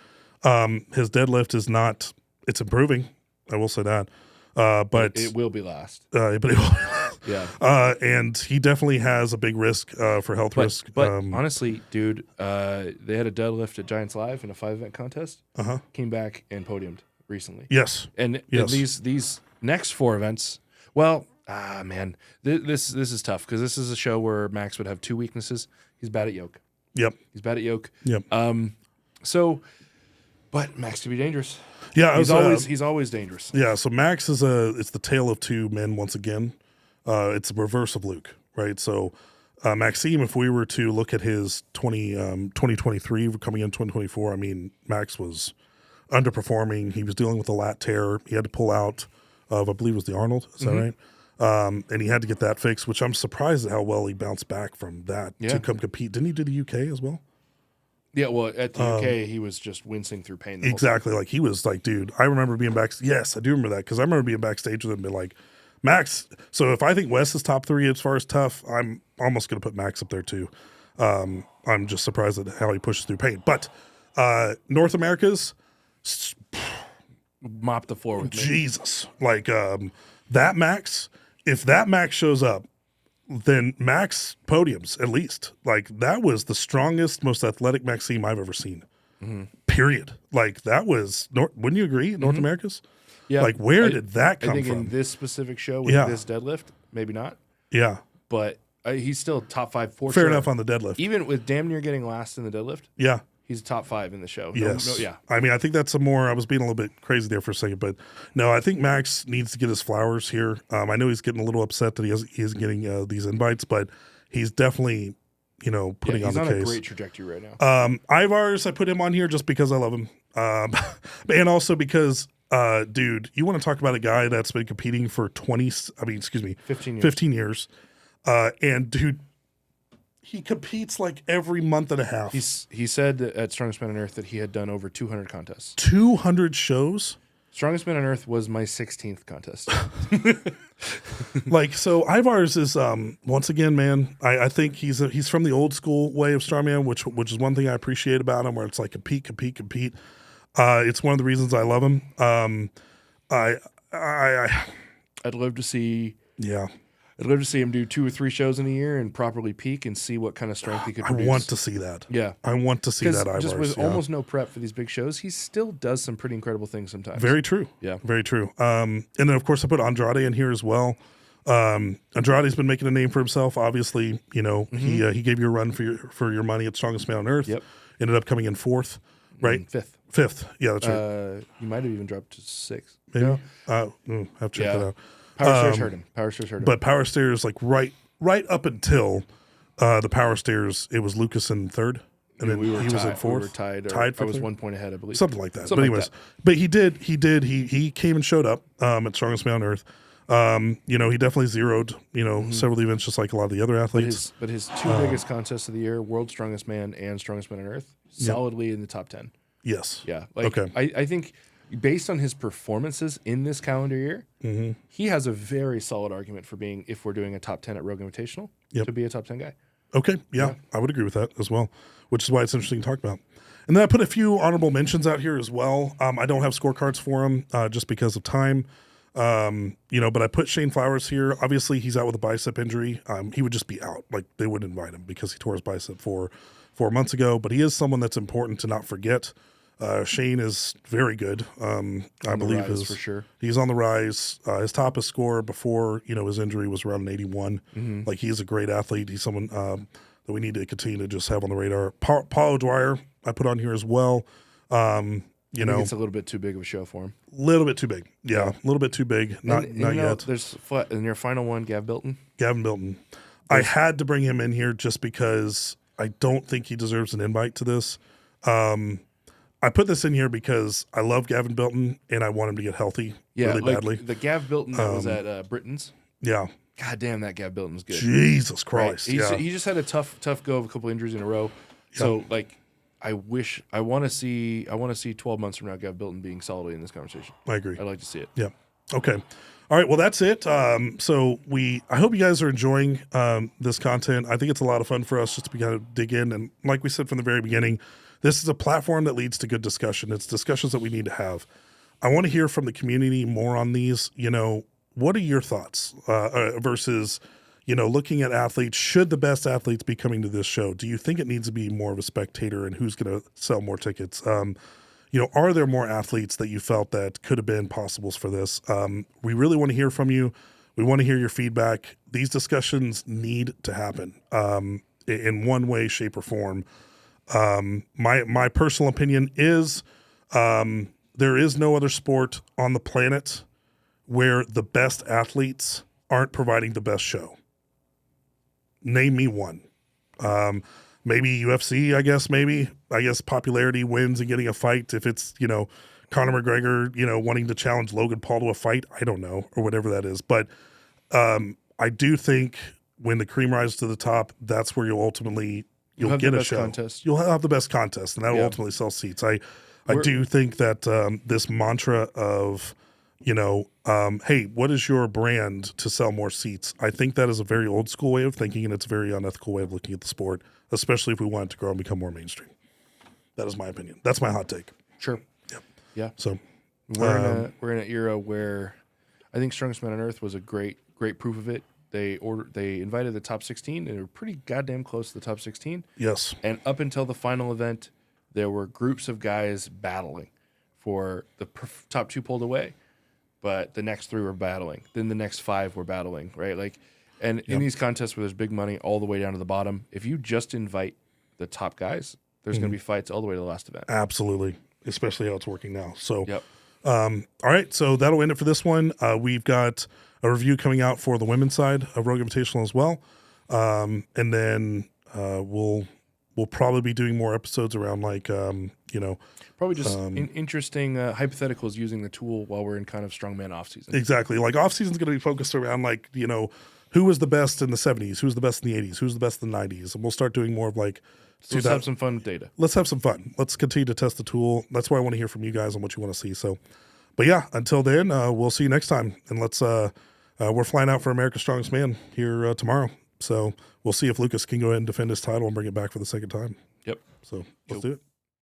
his deadlift is not. It's improving. I will say that. But it will be last. Yeah. And he definitely has a big risk for health risk. But honestly, dude, they had a deadlift at Giants Live in a 5-event contest. Came back and podiumed recently. Yes. And these next 4 events, man, this is tough because this is a show where Max would have 2 weaknesses. He's bad at yoke. Yep. He's bad at yoke. Yep. But Max could be dangerous. Yeah, he's always dangerous. Yeah, so Max it's the tale of two men once again. It's a reverse of Luke, right? So Maxime, if we were to look at his 2023 coming in 2024, I mean, Max was underperforming. He was dealing with a lat tear. He had to pull out of, I believe it was the Arnold. Is that right? And he had to get that fixed, which I'm surprised at how well he bounced back from that to come compete. Didn't he do the UK as well? Yeah, well, at the UK, he was just wincing through pain. Exactly. Like, he was like, dude, I remember being backstage. Yes, I do remember that because I remember being backstage with him and being like, Max. So if I think Wes is top 3 as far as tough, I'm almost going to put Max up there too. I'm just surprised at how he pushes through pain. But North America's mop the floor with me. Jesus. Like that Max, if that Max shows up, then Max podiums at least. Like, that was the strongest, most athletic Maxime I've ever seen. Period. Like, that was, wouldn't you agree? North America's? Yeah. Like, where did that come from? I think in this specific show with this deadlift, maybe not. Yeah. But he's still top 5 for Fair sure. enough on the deadlift. Even with damn near getting last in the deadlift. Yeah. He's top 5 in the show. Yes. Yeah. I mean, I think that's I was being a little bit crazy there for a second, but no, I think Max needs to get his flowers here. I know he's getting a little upset that he isn't getting these invites, but he's definitely, putting on the case. He's on a great trajectory right now. Ivars, I put him on here just because I love him. And also because, dude, you want to talk about a guy that's been competing for 15 years. 15 years. And dude, he competes like every month and a half. He said that at Strongest Man on Earth that he had done over 200 contests. 200 shows? Strongest Man on Earth was my 16th contest. Like, so Ivar's is, once again, man, I think he's from the old school way of strongman, which is one thing I appreciate about him, where it's like compete. It's one of the reasons I love him. I'd love to see him do 2 or 3 shows in a year and properly peak and see what kind of strength he could produce. I want to see that. Yeah. I want to see that Ivar's. Just with almost no prep for these big shows, he still does some pretty incredible things sometimes. Very true. Yeah. Very true. And then, of course, I put Andrade in here as well. Andrade's been making a name for himself. Obviously, you know, he gave you a run for your money at Strongest Man on Earth. Yep. Ended up coming in 4th, right? 5th. Yeah, that's right. You might have even dropped to 6th. Maybe. No? Have to check that out. Power Stairs hurt him. But Power Stairs, like right up until the Power Stairs, it was Lucas in 3rd. And then he was in 4th. We were tied I was third? 1 point ahead, I believe. Something like that. Something But like anyways, but he came and showed up at Strongest Man on Earth. You know, he definitely zeroed, you know, several events just like a lot of the other athletes. But his 2 biggest contests of the year, World's Strongest Man and Strongest Man on Earth, solidly in the top 10. Yes. Yeah. Like, okay. I think based on his performances in this calendar year, he has a very solid argument for being, if we're doing a top 10 at Rogue Invitational, to be a top 10 guy. Okay. Yeah, I would agree with that as well, which is why it's interesting to talk about. And then I put a few honorable mentions out here as well. I don't have scorecards for him just because of time. You know, but I put Shane Flowers here. Obviously, he's out with a bicep injury. He would just be out. Like, they wouldn't invite him because he tore his bicep 4 months ago. But he is someone that's important to not forget. Shane is very good. I believe for sure. He's on the rise. His top score before, you know, his injury was around an 81. Like, he is a great athlete. He's someone that we need to continue to just have on the radar. Paul O'Dwyer, I put on here as well. You know, it's a little bit too big of a show for him. A little bit too big. Yeah, a little bit too big. Not yet. There's in your final one, Gavin Bilton. I had to bring him in here just because I don't think he deserves an invite to this. I put this in here because I love Gavin Bilton and I want him to get healthy really badly. The Gav Bilton that was at Britain's. Yeah. God damn, that Gav Bilton was good. Jesus Christ. Right. He just had a tough go of a couple injuries in a row. Yeah. So, like, I want to see 12 months from now Gav Bilton being solidly in this conversation. I agree. I'd like to see it. Yeah. Okay. All right. Well, that's it. So I hope you guys are enjoying this content. I think it's a lot of fun for us just to kind of dig in. And like we said from the very beginning, this is a platform that leads to good discussion. It's discussions that we need to have. I want to hear from the community more on these. You know, what are your thoughts versus, you know, looking at athletes? Should the best athletes be coming to this show? Do you think it needs to be more of a spectator, and who's going to sell more tickets? You know, are there more athletes that you felt that could have been possibles for this? We really want to hear from you. We want to hear your feedback. These discussions need to happen in one way, shape, or form. My personal opinion is there is no other sport on the planet where the best athletes aren't providing the best show. Name me one. Maybe UFC, I guess popularity wins and getting a fight. If it's, you know, Conor McGregor, you know, wanting to challenge Logan Paul to a fight, I don't know, or whatever that is. But I do think when the cream rises to the top, that's where you'll get a show. Contest. You'll have the best contest, and that will ultimately sell seats. I do think that this mantra of, you know, hey, what is your brand to sell more seats? I think that is a very old school way of thinking, and it's a very unethical way of looking at the sport, especially if we want it to grow and become more mainstream. That is my opinion. That's my hot take. Sure. Yeah. Yeah. So we're in an era where I think Strongest Man on Earth was a great proof of it. They invited the top 16, and they were pretty goddamn close to the top 16. Yes. And up until the final event, there were groups of guys battling for the top 2 pulled away, but the next 3 were battling. Then the next 5 were battling, right? Like, and in these contests where there's big money all the way down to the bottom, if you just invite the top guys, there's going to be fights all the way to the last event. Absolutely, especially how it's working now. So, all right, so that'll end it for this one. We've got a review coming out for the women's side of Rogue Invitational as well, and then we'll We'll probably be doing more episodes around like, Probably just interesting hypotheticals using the tool while we're in kind of strongman off season. exactly. Like off season's going to be focused around like, who was the best in the 70s, who's the best in the 80s, who's the best in the 90s. And we'll start doing more of like, So let's have some fun with data. let's have some fun. Let's continue to test the tool. That's why I want to hear from you guys on what you want to see. So, but yeah, until then, we'll see you next time. And let's, we're flying out for America's Strongest Man here tomorrow. So we'll see if Lucas can go ahead and defend his title and bring it back for the second time. Yep. So let's do it.